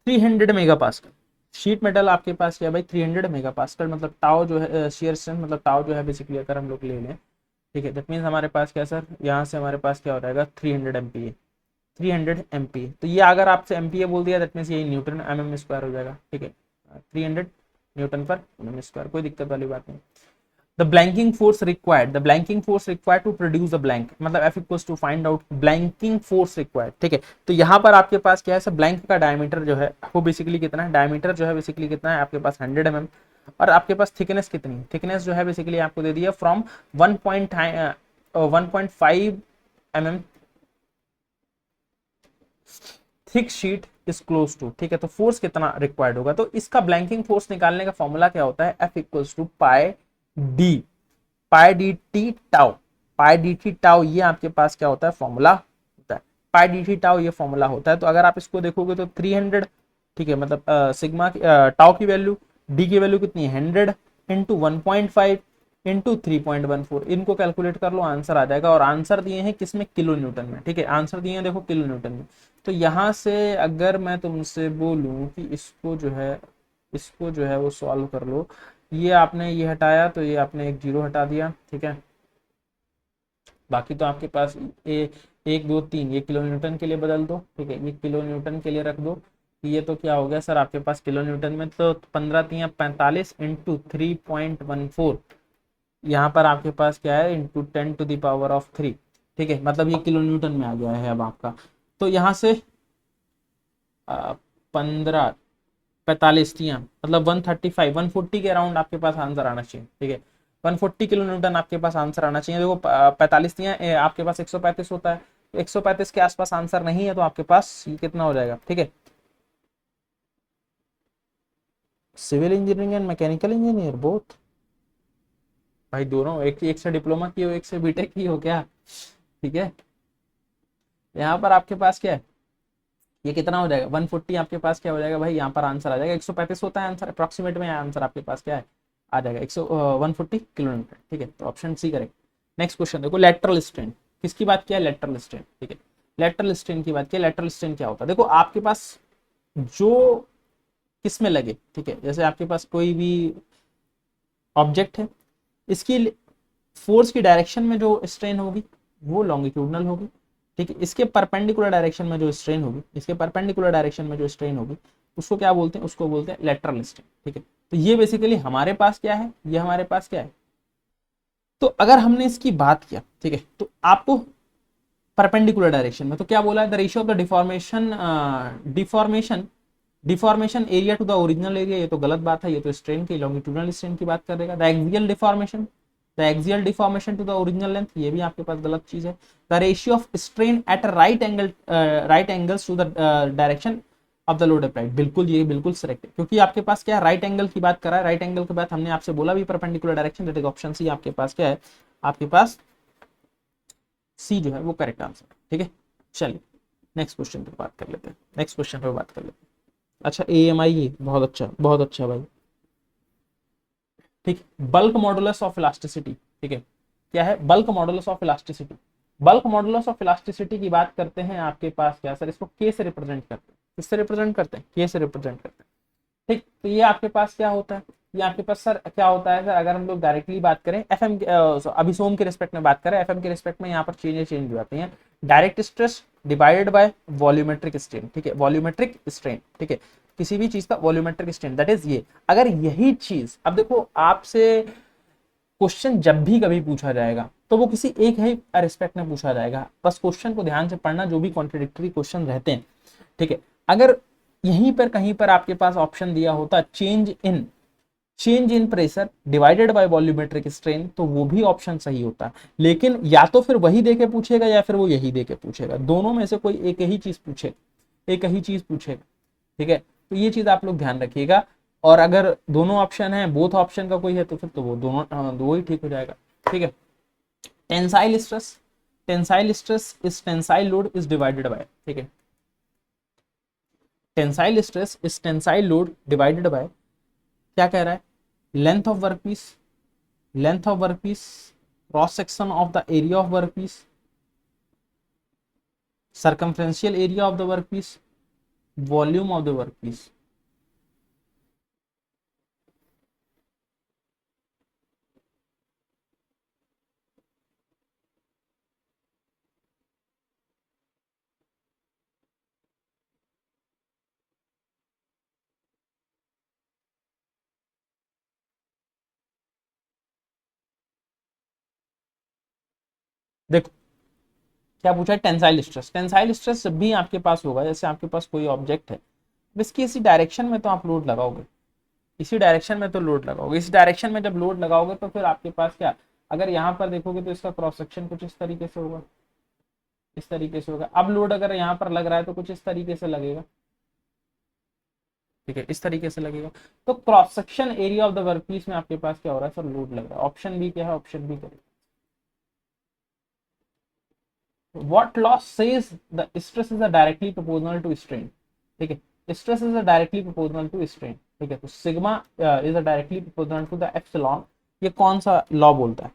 A: 300 mega pascal. Sheet metal आपके पास क्या है भाई, 300 मेगा पास्कल, मतलब टाउ जो है शियर स्ट्रेंथ, मतलब टाउ जो है बेसिकली अगर हम लोग ले लें, ठीक है, दैट मीन्स हमारे पास क्या सर, यहाँ से हमारे पास क्या हो जाएगा 300 एमपीए, 300 एमपीए। तो ये अगर आपसे एमपीए बोल दिया दैट मीन्स ये न्यूटन एमएम स्क्वायर हो जाएगा, ठीक है, 300 न्यूटन पर एमएम स्क्वायर, कोई दिक्कत वाली बात नहीं। The blanking force required, the blanking force required to produce the blank, मतलब F equals to find out blanking force required, ठीक है। तो यहाँ पर आपके पास क्या है सर, ब्लैंक का डायमीटर जो है वो बेसिकली कितना है, डायमीटर जो है बेसिकली कितना है आपके पास 100 mm, और आपके पास थिकनेस कितनी है, थिकनेस जो है बेसिकली आपको दे दिया from 1.5 mm thick sheet is close to, ठीक है। तो फोर्स कितना रिक्वायर्ड होगा, तो इसका ब्लैंकिंग फोर्स निकालने का फॉर्मूला क्या होता है, F equals to pi D, pi D T tau, pi D T tau, ये आपके पास क्या होता है फॉर्मूला होता है, पाई डी टी टाउ ये फॉर्मूला होता है। तो अगर आप इसको देखोगे तो 300, ठीक है, मतलब सिग्मा टाउ की वैल्यू, डी की वैल्यू कितनी है 100 इंटू 1.5 इंटू 3.14, इनको कैलकुलेट कर लो, आंसर आ जाएगा। और आंसर दिए हैं किसमें, किलो न्यूटन में, ठीक है, आंसर दिए हैं देखो किलो न्यूटन में। तो यहाँ से अगर मैं तुमसे बोलूं कि इसको जो है, इसको जो है वो सॉल्व कर लो, ये आपने ये हटाया तो ये आपने एक जीरो हटा दिया, ठीक है, बाकी तो आपके पास ए 1 2 3 ये किलो न्यूटन के लिए बदल दो, ठीक है, ये किलो न्यूटन के लिए रख दो। ये तो क्या हो गया सर आपके पास किलो न्यूटन में, तो 15×3 = 45 इंटू 3.14, यहाँ पर आपके पास क्या है इंटू 10⁻³ ठीक है, मतलब ये किलो न्यूटन में आ गया है अब आपका। तो यहाँ से 15 45 मतलब 135 140 के अराउंड आपके पास आंसर आना चाहिए, ठीक है, 140 किलो न्यूटन आपके पास आंसर आना चाहिए। देखो 45 आपके पास 135 होता है, 135 के आसपास आंसर नहीं है, तो आपके पास ये कितना हो जाएगा, ठीक है। Civil engineering and mechanical engineer both भाई, दोनों एक एक से डिप्लोमा की हो, एक से बीटेक की हो क्या, ठीक है। यहाँ पर आपके पास क्या है, ये कितना हो जाएगा 140 आपके पास क्या हो जाएगा भाई, यहाँ पर आंसर आ जाएगा 135 होता है आंसर, अप्रोक्सीमेट में आंसर आपके पास क्या है आ जाएगा 140 किलो न्यूटन, ठीक है। तो option C correct. Next question देखो, लेटरल स्ट्रेन, किसकी बात किया है, लेटरल स्ट्रेन, ठीक है, लेटरल स्ट्रेन की बात किया। लेटरल स्ट्रेन क्या होता है, देखो आपके पास जो किस में लगे, ठीक है, जैसे आपके पास कोई भी ऑब्जेक्ट है, इसकी फोर्स की डायरेक्शन में जो स्ट्रेन होगी वो लॉन्गिट्यूडनल होगी, ठीक है। इसके परपेंडिकुलर डायरेक्शन में जो स्ट्रेन होगी, इसके परपेंडिकुलर डायरेक्शन में जो स्ट्रेन होगी उसको क्या बोलते हैं, उसको बोलते हैं लेटरल स्ट्रेन, ठीक है। तो ये बेसिकली हमारे पास क्या है, ये हमारे पास क्या है, तो अगर हमने इसकी बात किया, ठीक है, तो आपको परपेंडिकुलर डायरेक्शन में तो क्या बोला है, the ratio of the deformation area to the original area, ये तो गलत बात है, ये तो स्ट्रेन की लॉन्गिट्यूडनल स्ट्रेन की बात कर देगा। The axial deformation, the axial deformation to the original length, ये भी आपके पास गलत चीज है। The ratio of strain at right angles to the direction of the load applied, बिल्कुल ये बिल्कुल करेक्ट है, क्योंकि आपके पास क्या है, राइट एंगल की बात कर रहा है, राइट एंगल के बाद हमने आपसे बोला भी perpendicular direction, that is option C आपके पास क्या है, आपके पास सी जो है वो करेक्ट आंसर, ठीक है। चलिए नेक्स्ट क्वेश्चन पर बात कर लेते हैं, नेक्स्ट क्वेश्चन पर बात कर लेते हैं। अच्छा AMI, बहुत अच्छा बहुत अच्छा भाई, ठीक। बल्क मॉडुलस ऑफ इलास्टिसिटी, ठीक है, क्या है bulk modulus of elasticity. Bulk modulus of elasticity की बात करते हैं आपके पास क्या सर, इसको के से रिप्रेजेंट करते हैं, किससे रिप्रेजेंट करते हैं, के से रिप्रेजेंट करते हैं, ठीक। तो ये आपके पास क्या होता है, ये आपके पास सर क्या होता है सर, अगर हम लोग डायरेक्टली बात करें एफएम अभिसोम के रिस्पेक्ट में बात करें, एफएम के रिस्पेक्ट में यहाँ पर चेंज हो जाती हैं, direct stress divided by volumetric strain, ठीक है, वॉल्यूमेट्रिक स्ट्रेन, ठीक है, किसी भी चीज का वॉल्यूमेट्रिक स्ट्रेन, दैट इज ये। अगर यही चीज, अब देखो आपसे क्वेश्चन जब भी कभी पूछा जाएगा तो वो किसी एक ही रिस्पेक्ट में पूछा जाएगा, बस क्वेश्चन को ध्यान से पढ़ना, जो भी कॉन्ट्रडिक्टरी क्वेश्चन रहते हैं, ठीक है। अगर यहीं पर कहीं पर आपके पास ऑप्शन दिया होता change in pressure divided by volumetric strain, तो वो भी ऑप्शन सही होता, लेकिन या तो फिर वही देके पूछेगा या फिर वो यही देके पूछेगा, दोनों में से कोई एक ही चीज पूछेगा, एक ही चीज पूछेगा, ठीक है। तो ये चीज आप लोग ध्यान रखिएगा, और अगर दोनों ऑप्शन है, बोथ ऑप्शन का कोई है, तो फिर तो वो दोनों दो ही ठीक हो जाएगा, ठीक है। Tensile stress, tensile stress is tensile load is divided by, ठीक है, tensile stress is tensile load divided by, क्या कह रहा है, length of workpiece, length of workpiece, cross section of the area of workpiece, circumferential area of the workpiece, volume of the workpiece। देखो क्या पूछा है, टेंसाइल स्ट्रेस, टेंसाइल स्ट्रेस जब भी आपके पास होगा, जैसे आपके पास कोई ऑब्जेक्ट है, इसकी इसी डायरेक्शन में तो आप लोड लगाओगे, इसी डायरेक्शन में तो लोड लगाओगे, इस डायरेक्शन में जब लोड लगाओगे तो फिर आपके पास क्या, अगर यहाँ पर देखोगे तो इसका क्रॉस सेक्शन कुछ इस तरीके से होगा, इस तरीके से होगा। अब लोड अगर यहाँ पर लग रहा है तो कुछ इस तरीके से लगेगा, ठीक है, इस तरीके से लगेगा। तो cross section area of the workpiece में आपके पास क्या हो रहा है सर, लोड लग रहा है। ऑप्शन बी क्या है, ऑप्शन बी करें। What law says the stress is directly proportional to strain, ठीक है, stress is directly proportional to strain, ठीक है, तो sigma is directly proportional to the epsilon, ये कौन सा लॉ बोलता है,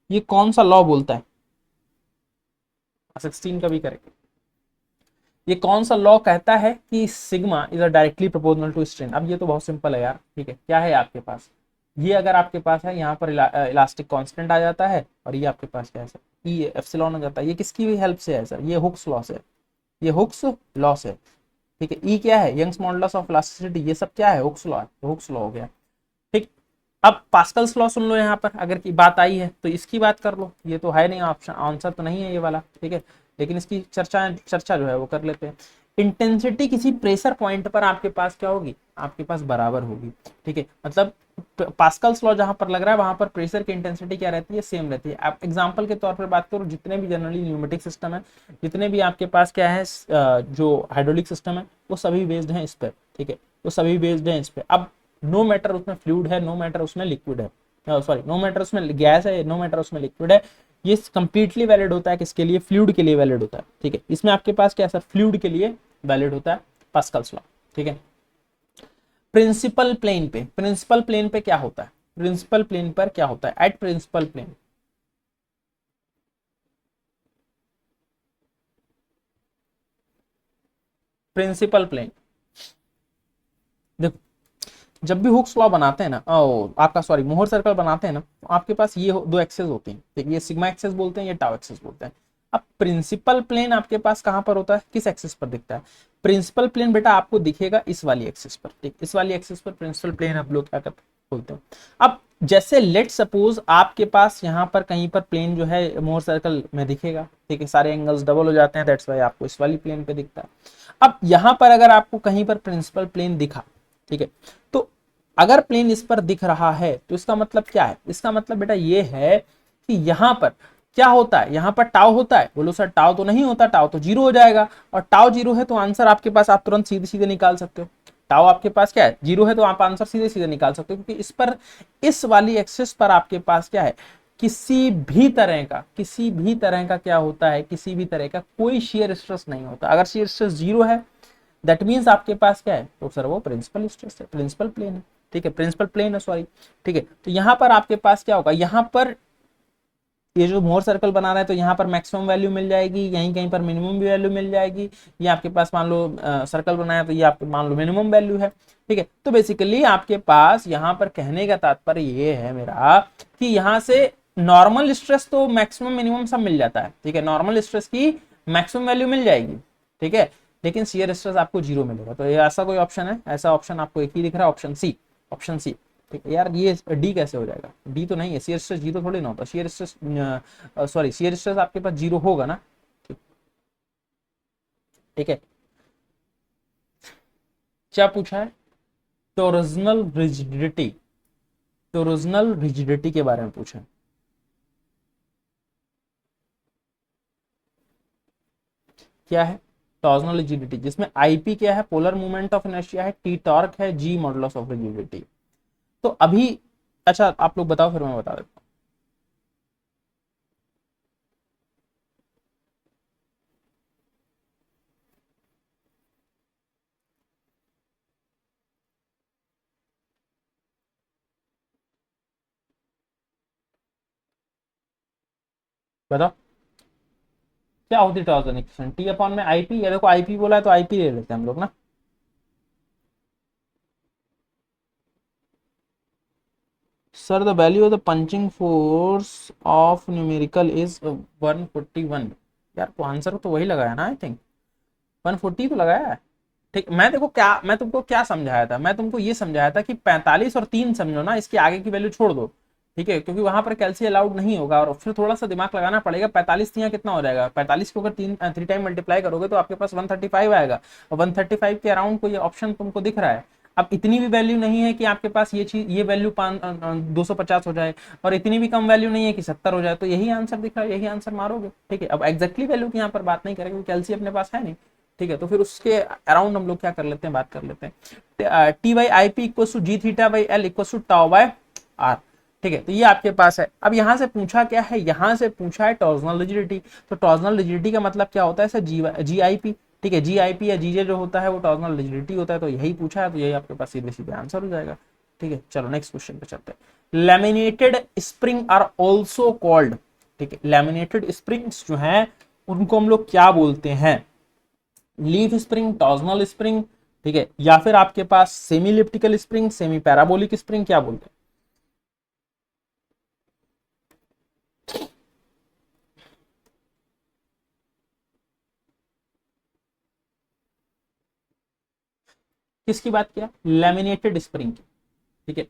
A: ये कौन सा लॉ बोलता है, 16 का भी करेक्ट, ये कौन सा लॉ कहता है कि sigma is directly proportional to strain. अब ये तो बहुत सिंपल है यार, ठीक है, क्या है आपके पास, ये अगर आपके पास है, यहाँ पर इलास्टिक कांस्टेंट आ जाता है, और ये आपके पास क्या है सर, ई एप्सिलॉन आ जाता है। ये किसकी भी हेल्प से है सर, ये हुक्स लॉ से, ये हुक्स लॉ से, ठीक है। ई क्या है, यंग्स मॉडुलस ऑफ इलास्टिसिटी, ये सब क्या है, हुक्स लॉ है, तो हुक्स लॉ हो गया, ठीक। अब पास्कल्स लॉ सुन लो, यहाँ पर अगर की बात आई है तो इसकी बात कर लो, ये तो है नहीं ऑप्शन, आंसर तो नहीं है ये वाला, ठीक है, लेकिन इसकी चर्चा जो है वो कर लेते हैं। इंटेंसिटी किसी प्रेशर पॉइंट पर आपके पास क्या होगी, आपके पास बराबर होगी, ठीक है, मतलब पास्कल्स लॉ जहां पर लग रहा है वहां पर प्रेशर की इंटेंसिटी क्या रहती है, सेम रहती है। आप एग्जांपल के तौर पर बात करो, जितने भी जनरली न्यूमेटिक सिस्टम है, जितने भी आपके पास क्या है जो हाइड्रोलिक सिस्टम है, वो सभी बेस्ड हैं इस पर, ठीक है, वो सभी बेस्ड हैं इस पर। अब नो मैटर उसमें फ्लूइड है, नो मैटर उसमें लिक्विड है, सॉरी नो मैटर उसमें गैस है, नो मैटर उसमें लिक्विड है, ये कंप्लीटली वैलिड होता है किसके लिए, फ्लूइड के लिए वैलिड होता है, ठीक है। इसमें आपके पास क्या सर, फ्लूइड के लिए वैलिड होता है पास्कल्स लॉ, ठीक है। प्रिंसिपल प्लेन पे, प्रिंसिपल प्लेन पे क्या होता है, प्रिंसिपल प्लेन पर क्या होता है, at principal plane, principal plane, देखो जब भी हुक्स लॉ बनाते हैं ना, आपका सॉरी मोहर सर्कल बनाते हैं ना, तो आपके पास ये दो एक्सेस होते हैं, ठीक है, ये सिग्मा एक्सेस बोलते हैं, ये टाउ एक्सेस बोलते हैं। अब प्रिंसिपल प्लेन आपके पास कहां पर होता है, किस एक्सिस पर दिखता है, प्रिंसिपल प्लेन बेटा आपको दिखेगा इस वाली एक्सिस पर, ठीक, इस वाली एक्सिस पर प्रिंसिपल प्लेन हम लोग क्या करते बोलते हैं। अब जैसे लेट सपोज आपके पास यहाँ पर कहीं पर प्लेन जो है मोहर सर्कल में दिखेगा, ठीक है, सारे एंगल्स डबल हो जाते हैं, दैट्स वाई आपको इस वाली प्लेन पे दिखता है। अब यहाँ पर अगर आपको कहीं पर प्रिंसिपल प्लेन दिखा, ठीक है, तो अगर प्लेन इस पर दिख रहा है तो इसका मतलब क्या है, इसका मतलब बेटा ये है कि यहाँ पर क्या होता है यहाँ पर, टाउ होता है? बोलो सर टाउ तो नहीं होता, टाउ तो जीरो हो जाएगा, और टाउ जीरो है तो आंसर आपके पास आप तुरंत सीधे सीधे निकाल सकते हो। टाउ आपके पास क्या है, जीरो है, तो आप आंसर सीधे सीधे निकाल सकते हो, क्योंकि इस पर, इस वाली एक्सिस पर आपके पास क्या है, किसी भी तरह का क्या होता है, किसी भी तरह का कोई शेयर स्ट्रेस नहीं होता। अगर शेयर स्ट्रेस जीरो है दैट मीन्स आपके पास क्या है, तो सर वो प्रिंसिपल स्ट्रेस है, प्रिंसिपल प्लेन है, ठीक है, प्रिंसिपल प्लेन है, सॉरी, ठीक है। तो यहाँ पर आपके पास क्या होगा, यहाँ पर ये जो मोर सर्कल बना रहा है तो यहाँ पर मैक्सिमम वैल्यू मिल जाएगी, यहीं कहीं पर मिनिमम भी वैल्यू मिल जाएगी। ये आपके पास मान लो सर्कल बनाया तो ये आपके मान लो मिनिमम वैल्यू है, ठीक है। तो बेसिकली आपके पास यहाँ पर कहने का तात्पर्य ये है मेरा कि यहाँ से नॉर्मल स्ट्रेस तो मैक्सिमम मिनिमम सब मिल जाता है, ठीक है, नॉर्मल स्ट्रेस की मैक्सिमम वैल्यू मिल जाएगी, ठीक है, लेकिन शियर स्ट्रेस आपको जीरो मिलेगा। तो ये ऐसा कोई ऑप्शन है, ऐसा ऑप्शन आपको एक ही दिख रहा है, ऑप्शन सी, ऑप्शन सी, ठीक है। यार ये डी कैसे हो जाएगा, डी तो नहीं है, शियर स्ट्रेस जीरो थोड़ी ना होता, shear stress sorry shear stress आपके पास जीरो होगा ना, ठीक, ठीक है। क्या पूछा है, टोरोजनल रिजिडिटी, टोरोजनल रिजिडिटी के बारे में पूछा है। क्या है टॉर्जनल रिजिडिटी, जिसमें आईपी क्या है, पोलर मूवमेंट ऑफ इनर्शिया है, टी टॉर्क है, जी मॉडुलस ऑफ रिजिडिटी। तो अभी अच्छा आप लोग बताओ फिर मैं बता देता हूँ। बताओ क्या होती है टॉर्जन इक्वेशन, टी अपॉन में आईपी, या देखो आईपी बोला है तो आईपी ले लेते हैं हम लोग ना। Sir the value of the punching force of numerical is 141। यार तो आंसर तो वही लगाया ना, आई थिंक 140 तो लगाया है, ठीक। मैं तुमको क्या समझाया था, मैं तुमको ये समझाया था कि 45 और 3 समझो ना, इसके आगे की वैल्यू छोड़ दो, ठीक है, क्योंकि वहां पर कैल्सी अलाउड नहीं होगा, और फिर थोड़ा सा दिमाग लगाना पड़ेगा। 45 यहाँ कितना हो जाएगा, 45 को अगर थ्री टाइम मल्टीप्लाई करोगे तो आपके पास 135 आएगा, और 135 के अराउंड कोई ऑप्शन तुमको दिख रहा है। अब इतनी भी वैल्यू नहीं है कि आपके पास ये चीज, ये वैल्यू 250 हो जाए, और इतनी भी कम वैल्यू नहीं है कि 70 हो जाए, तो यही आंसर दिख रहा है, यही आंसर मारोगे, ठीक है। अब एग्जैक्टली वैल्यू की यहाँ पर बात नहीं करेंगे, कैल्सी अपने पास है नहीं, ठीक है, तो फिर उसके अराउंड हम लोग क्या कर लेते हैं, बात कर लेते हैं। T by I P equal to G theta by L equal to tau by R, ठीक है। तो ये आपके पास है। अब यहां से पूछा क्या है, यहां से पूछा है टॉर्जनल रिजिडिटी। तो टॉर्जनल रिजिडिटी का मतलब क्या होता है सर, जी आई पी, ठीक है, जी आई पी या जीजे जो होता है वो टॉर्जनल रिजिडिटी होता है, तो यही पूछा है, तो यही आपके पास सीधे सीधे आंसर हो जाएगा, ठीक है। चलो नेक्स्ट क्वेश्चन पे चलते हैं। Laminated spring are also called, ठीक है, लैमिनेटेड स्प्रिंग्स जो है उनको हम लोग क्या बोलते हैं, लीफ स्प्रिंग, टॉर्जनल स्प्रिंग, ठीक है, या फिर आपके पास semi elliptical spring, semi parabolic spring, क्या बोलते हैं? किसकी बात किया, लैमिनेटेड स्प्रिंग की, ठीक है।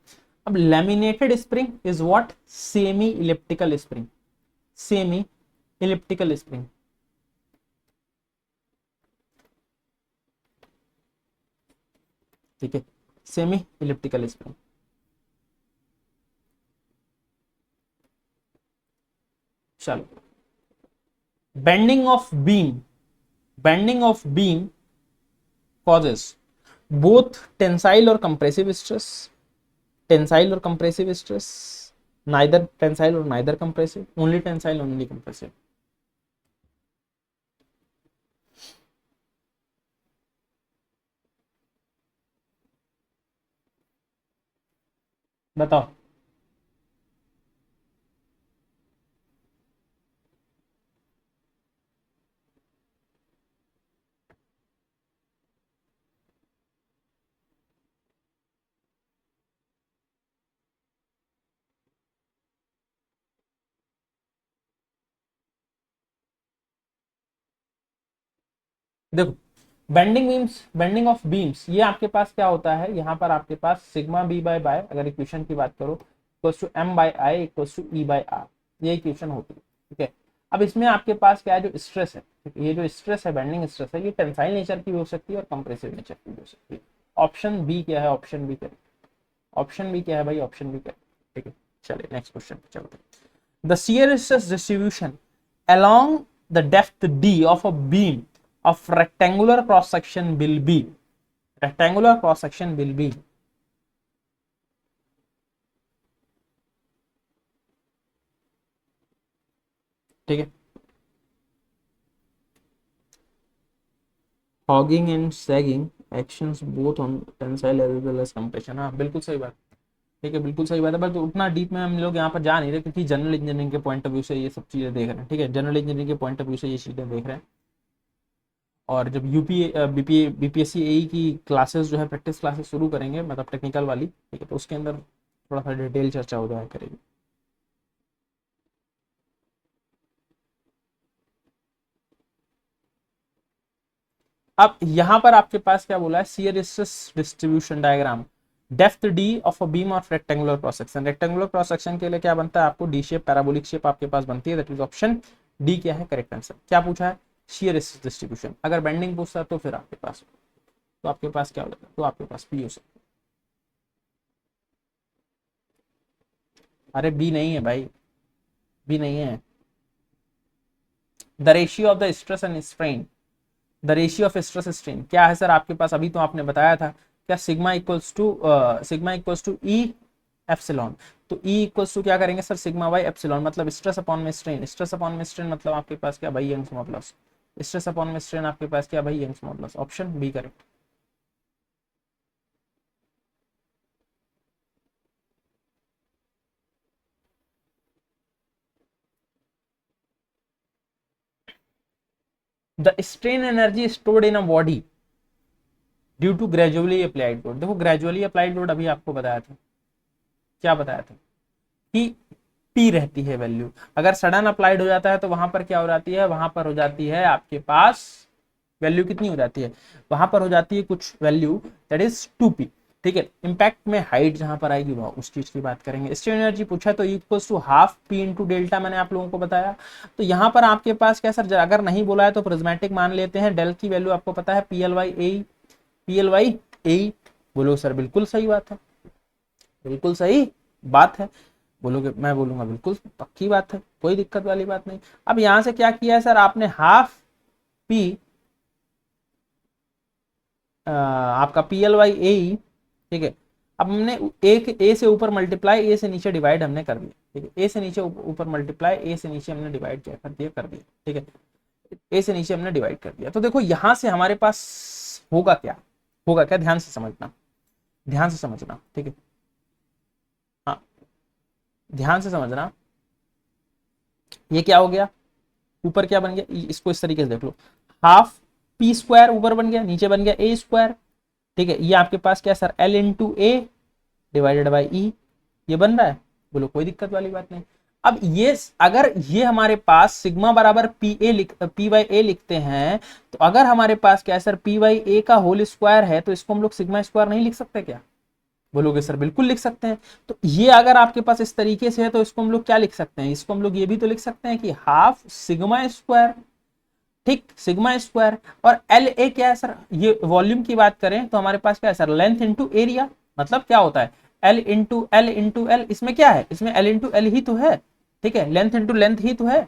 A: अब laminated spring is what, semi elliptical spring, semi elliptical spring, ठीक है, सेमी इलिप्टिकल स्प्रिंग। चलो, bending of beam, bending of beam causes both tensile और compressive stress, टेंसाइल और कंप्रेसिव स्ट्रेस, नाइदर टेंसाइल और neither compressive, only tensile only compressive. बताओ। देखो, bending beams, bending of beams, ये आपके पास क्या होता है, यहाँ पर आपके पास सिग्मा बी बाय बाय, अगर इक्वेशन की बात करो, equals to M by I equals to E by R, ये इक्वेशन होती है, ठीक है। अब इसमें आपके पास क्या है, जो स्ट्रेस है, ठीक है, ये जो स्ट्रेस है, बेंडिंग स्ट्रेस है, ये टेंसाइल नेचर की भी हो सकती है और कंप्रेसिव नेचर की भी हो सकती है। ऑप्शन बी क्या है, ऑप्शन बी क्या है, ऑप्शन बी क्या है भाई, ऑप्शन बी क्या है, ठीक है। चलिए नेक्स्ट क्वेश्चन पे चलते हैं। The shear stress distribution along the depth d of a beam of rectangular cross section will be, rectangular cross section will be, ठीक है, hogging and sagging actions both on tensile as well as compression. हाँ बिल्कुल सही बात, ठीक है बिल्कुल सही बात है, बट उतना डीप में हम लोग यहाँ पर जा नहीं रहे क्योंकि जनरल इंजीनियरिंग के पॉइंट ऑफ व्यू से ये सब चीजें देख रहे हैं, ठीक है, जनरल इंजीनियरिंग के पॉइंट ऑफ व्यू से ये चीजें देख रहे हैं। और जब यूपी बीपीएससी एई की क्लासेस जो है प्रैक्टिस क्लासेस शुरू करेंगे, मतलब टेक्निकल वाली, ठीक है, तो उसके अंदर थोड़ा सा डिटेल चर्चा हो जाया करेगी। अब यहां पर आपके पास क्या बोला है, shear stress distribution diagram, depth D of a beam of rectangular cross section, rectangular cross section के लिए क्या बनता है आपको, डी शेप पैराबोलिक शेप आपके पास बनती है, दैट इज ऑप्शन डी क्या है करेक्ट आंसर। क्या पूछा है, शियर स्ट्रेस डिस्ट्रीब्यूशन। अगर बेंडिंग पूछता है तो फिर आपके पास, तो आपके पास क्या हो जाता है, तो आपके पास पी हो सकता है। अरे बी नहीं है भाई, बी नहीं है। The ratio of the stress and strain, the ratio of stress strain क्या है सर आपके पास, अभी तो आपने बताया था क्या, sigma equals to E epsilon. तो ई इक्वल्स टू क्या करेंगे सर, सिग्मा बाई एप्सिलॉन, मतलब स्ट्रेस अपॉन में स्ट्रेन, स्ट्रेस अपॉन में स्ट्रेन मतलब आपके पास क्या भाई, यंग्स मॉडुलस, स्ट्रेस अपॉन में स्ट्रेन आपके पास क्या भाई, Young's modulus, option B correct. The strain energy stored in a body due to gradually applied load, देखो ग्रेजुअली अप्लाइड लोड अभी आपको बताया था, क्या बताया था कि पी रहती है वैल्यू, अगर सडन अप्लाइड हो जाता है तो वहां पर क्या हो जाती है, वहां पर हो जाती है आपके पास वैल्यू कितनी हो जाती है, वहां पर हो जाती है कुछ वैल्यू दैट इज 2p, ठीक है। इंपैक्ट में हाइट जहां पर आएगी वह उस चीज की बात करेंगे। स्ट्रेन एनर्जी पूछा तो equals to half P into delta, मैंने आप लोगों को बताया। तो यहां पर आपके पास क्या सर, अगर नहीं बोला है तो प्रिज्मेटिक मान लेते हैं, डेल की वैल्यू आपको पता है पी एल वाई ए, पी एल वाई ए, बोलो सर बिल्कुल सही बात है, बिल्कुल सही बात है, बोलोगे, मैं बोलूंगा बिल्कुल पक्की बात है, कोई दिक्कत वाली बात नहीं। अब यहां से क्या किया है सर आपने, हाफ पी आपका पी एल वाई ए, ठीक है। अब हमने एक ए से ऊपर मल्टीप्लाई ए से नीचे डिवाइड हमने कर दिया, ठीक है, ए से नीचे ऊपर मल्टीप्लाई ए से नीचे हमने डिवाइड क्या कर दिया, ठीक है, ए से नीचे हमने डिवाइड कर दिया। तो देखो यहां से हमारे पास होगा क्या, होगा क्या, ध्यान से समझना, ध्यान से समझना, ठीक है, हाँ ध्यान से समझना। ये क्या हो गया, ऊपर क्या बन गया, इसको इस तरीके से देख लो, हाफ पी स्क्वायर ऊपर बन गया, नीचे बन गया ए स्क्वायर, ठीक है। ये आपके पास क्या sir, L into A divided by E, ये बन रहा है, बोलो कोई दिक्कत वाली बात नहीं। अब ये अगर ये हमारे पास सिग्मा बराबर पी बाई ए लिखते हैं, तो अगर हमारे पास क्या है सर, पी बाई ए का होल स्क्वायर है तो इसको हम लोग सिग्मा स्क्वायर नहीं लिख सकते क्या, बोलोगे सर बिल्कुल लिख सकते हैं। तो ये अगर आपके पास इस तरीके से है तो इसको हम लोग क्या लिख सकते हैं, इसको हम लोग ये भी तो लिख सकते हैं कि हाफ सिग्मा स्क्वायर, ठीक, सिग्मा स्क्वायर। और एल ए क्या है सर, ये वॉल्यूम की बात करें तो हमारे पास क्या है सर, लेंथ इंटू एरिया, मतलब क्या होता है एल इंटू एल, इसमें क्या है, इसमें एल इंटू एल ही तो है, ठीक है, लेंथ इंटू लेंथ ही तो है,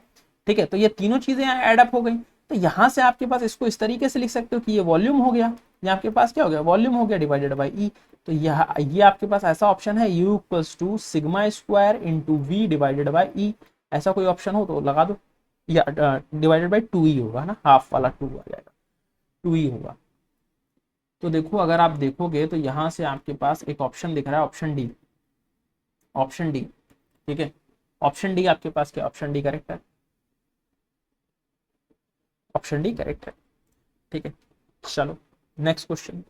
A: ठीक है। तो ये तीनों चीजें यहाँ एडअप हो गई, तो यहां से आपके पास इसको इस तरीके से लिख सकते हो कि ये वॉल्यूम हो गया, ये आपके पास क्या हो गया, वॉल्यूम हो गया डिवाइडेड बाई ई। तो ये आपके पास ऐसा ऑप्शन है, U equals to sigma square into V divided by E, ऐसा कोई ऑप्शन हो तो लगा दो, या डिवाइडेड बाई टू ही होगा ना, हाफ वाला टू आ जाएगा, टू ही होगा। तो देखो अगर आप देखोगे तो यहां से आपके पास एक ऑप्शन दिख रहा है, ऑप्शन डी, ऑप्शन डी, ठीक है, ऑप्शन डी आपके पास क्या, ऑप्शन डी करेक्ट है, ऑप्शन डी करेक्ट है, ठीक है। चलो next question,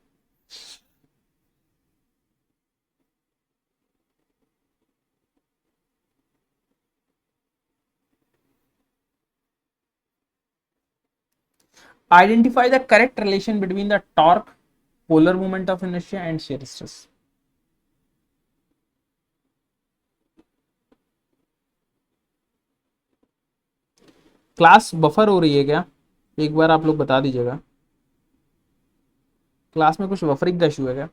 A: identify the correct relation between the torque, polar moment of inertia and shear stress। Class buffer हो रही है क्या, एक बार आप लोग बता दीजिएगा, क्लास में कुछ बफरिंग का इशू है क्या।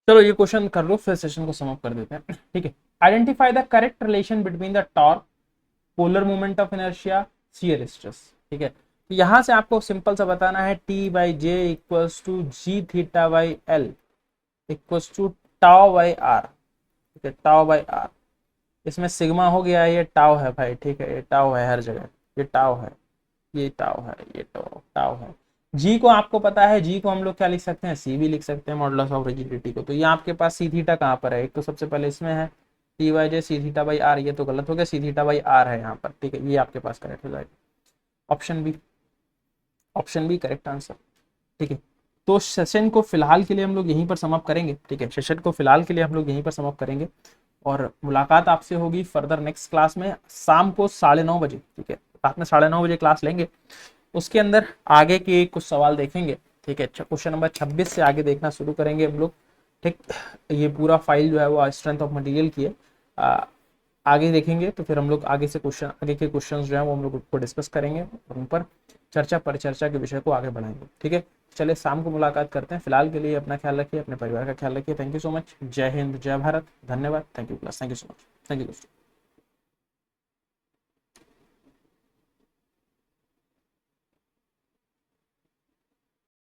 A: चलो ये क्वेश्चन कर लो, फिर सेशन को समाप्त कर देते हैं। ठीक है, identify the correct relation between the torque, polar moment of inertia, shear stress. ठीक है, तो यहां से आपको सिंपल सा बताना है T by J equals to G theta by L equals to tau by R. ठीक है, टाउ बाई आर, इसमें सिग्मा हो गया, ये टाउ है भाई। ठीक है, ये टाउ है हर जगह, ये टाउ है, ये टाउ है, ये टाउ टाउ है। जी को आपको पता है, जी को हम लोग क्या लिख सकते हैं, सी भी लिख सकते हैं मॉडुलस ऑफ रिजिडिटी को। तो ये आपके पास सी थीटा कहाँ पर है, एक तो सबसे पहले इसमें है T by J C theta by R, ये तो गलत हो गया, सी थीटा बाई आर है यहाँ पर। ठीक है, ये आपके पास करेक्ट हो जाएगा, option B, option B correct answer. ठीक है, तो सेशन को फिलहाल के लिए हम लोग यहीं पर समाप्त करेंगे। ठीक है, सेशन को फिलहाल के लिए हम लोग यहीं पर समाप्त करेंगे और मुलाकात आपसे होगी फर्दर नेक्स्ट क्लास में शाम को 9:30 बजे। ठीक है, रात में 9:30 बजे क्लास लेंगे, उसके अंदर आगे के कुछ सवाल देखेंगे। ठीक है, क्वेश्चन नंबर 26 से आगे देखना शुरू करेंगे हम लोग। ठीक, ये पूरा फाइल जो है वो स्ट्रेंथ ऑफ मटेरियल की है, आगे देखेंगे तो फिर हम लोग आगे से क्वेश्चन, आगे के क्वेश्चंस जो है वो हम लोग को डिस्कस करेंगे और उन पर चर्चा परिचर्चा के विषय को आगे बढ़ाएंगे। ठीक है, चलिए शाम को मुलाकात करते हैं। फिलहाल के लिए अपना ख्याल रखिए, अपने परिवार का ख्याल रखिए। थैंक यू सो मच, जय हिंद, जय भारत, धन्यवाद, thank you class, thank you so much, thank you दोस्तों।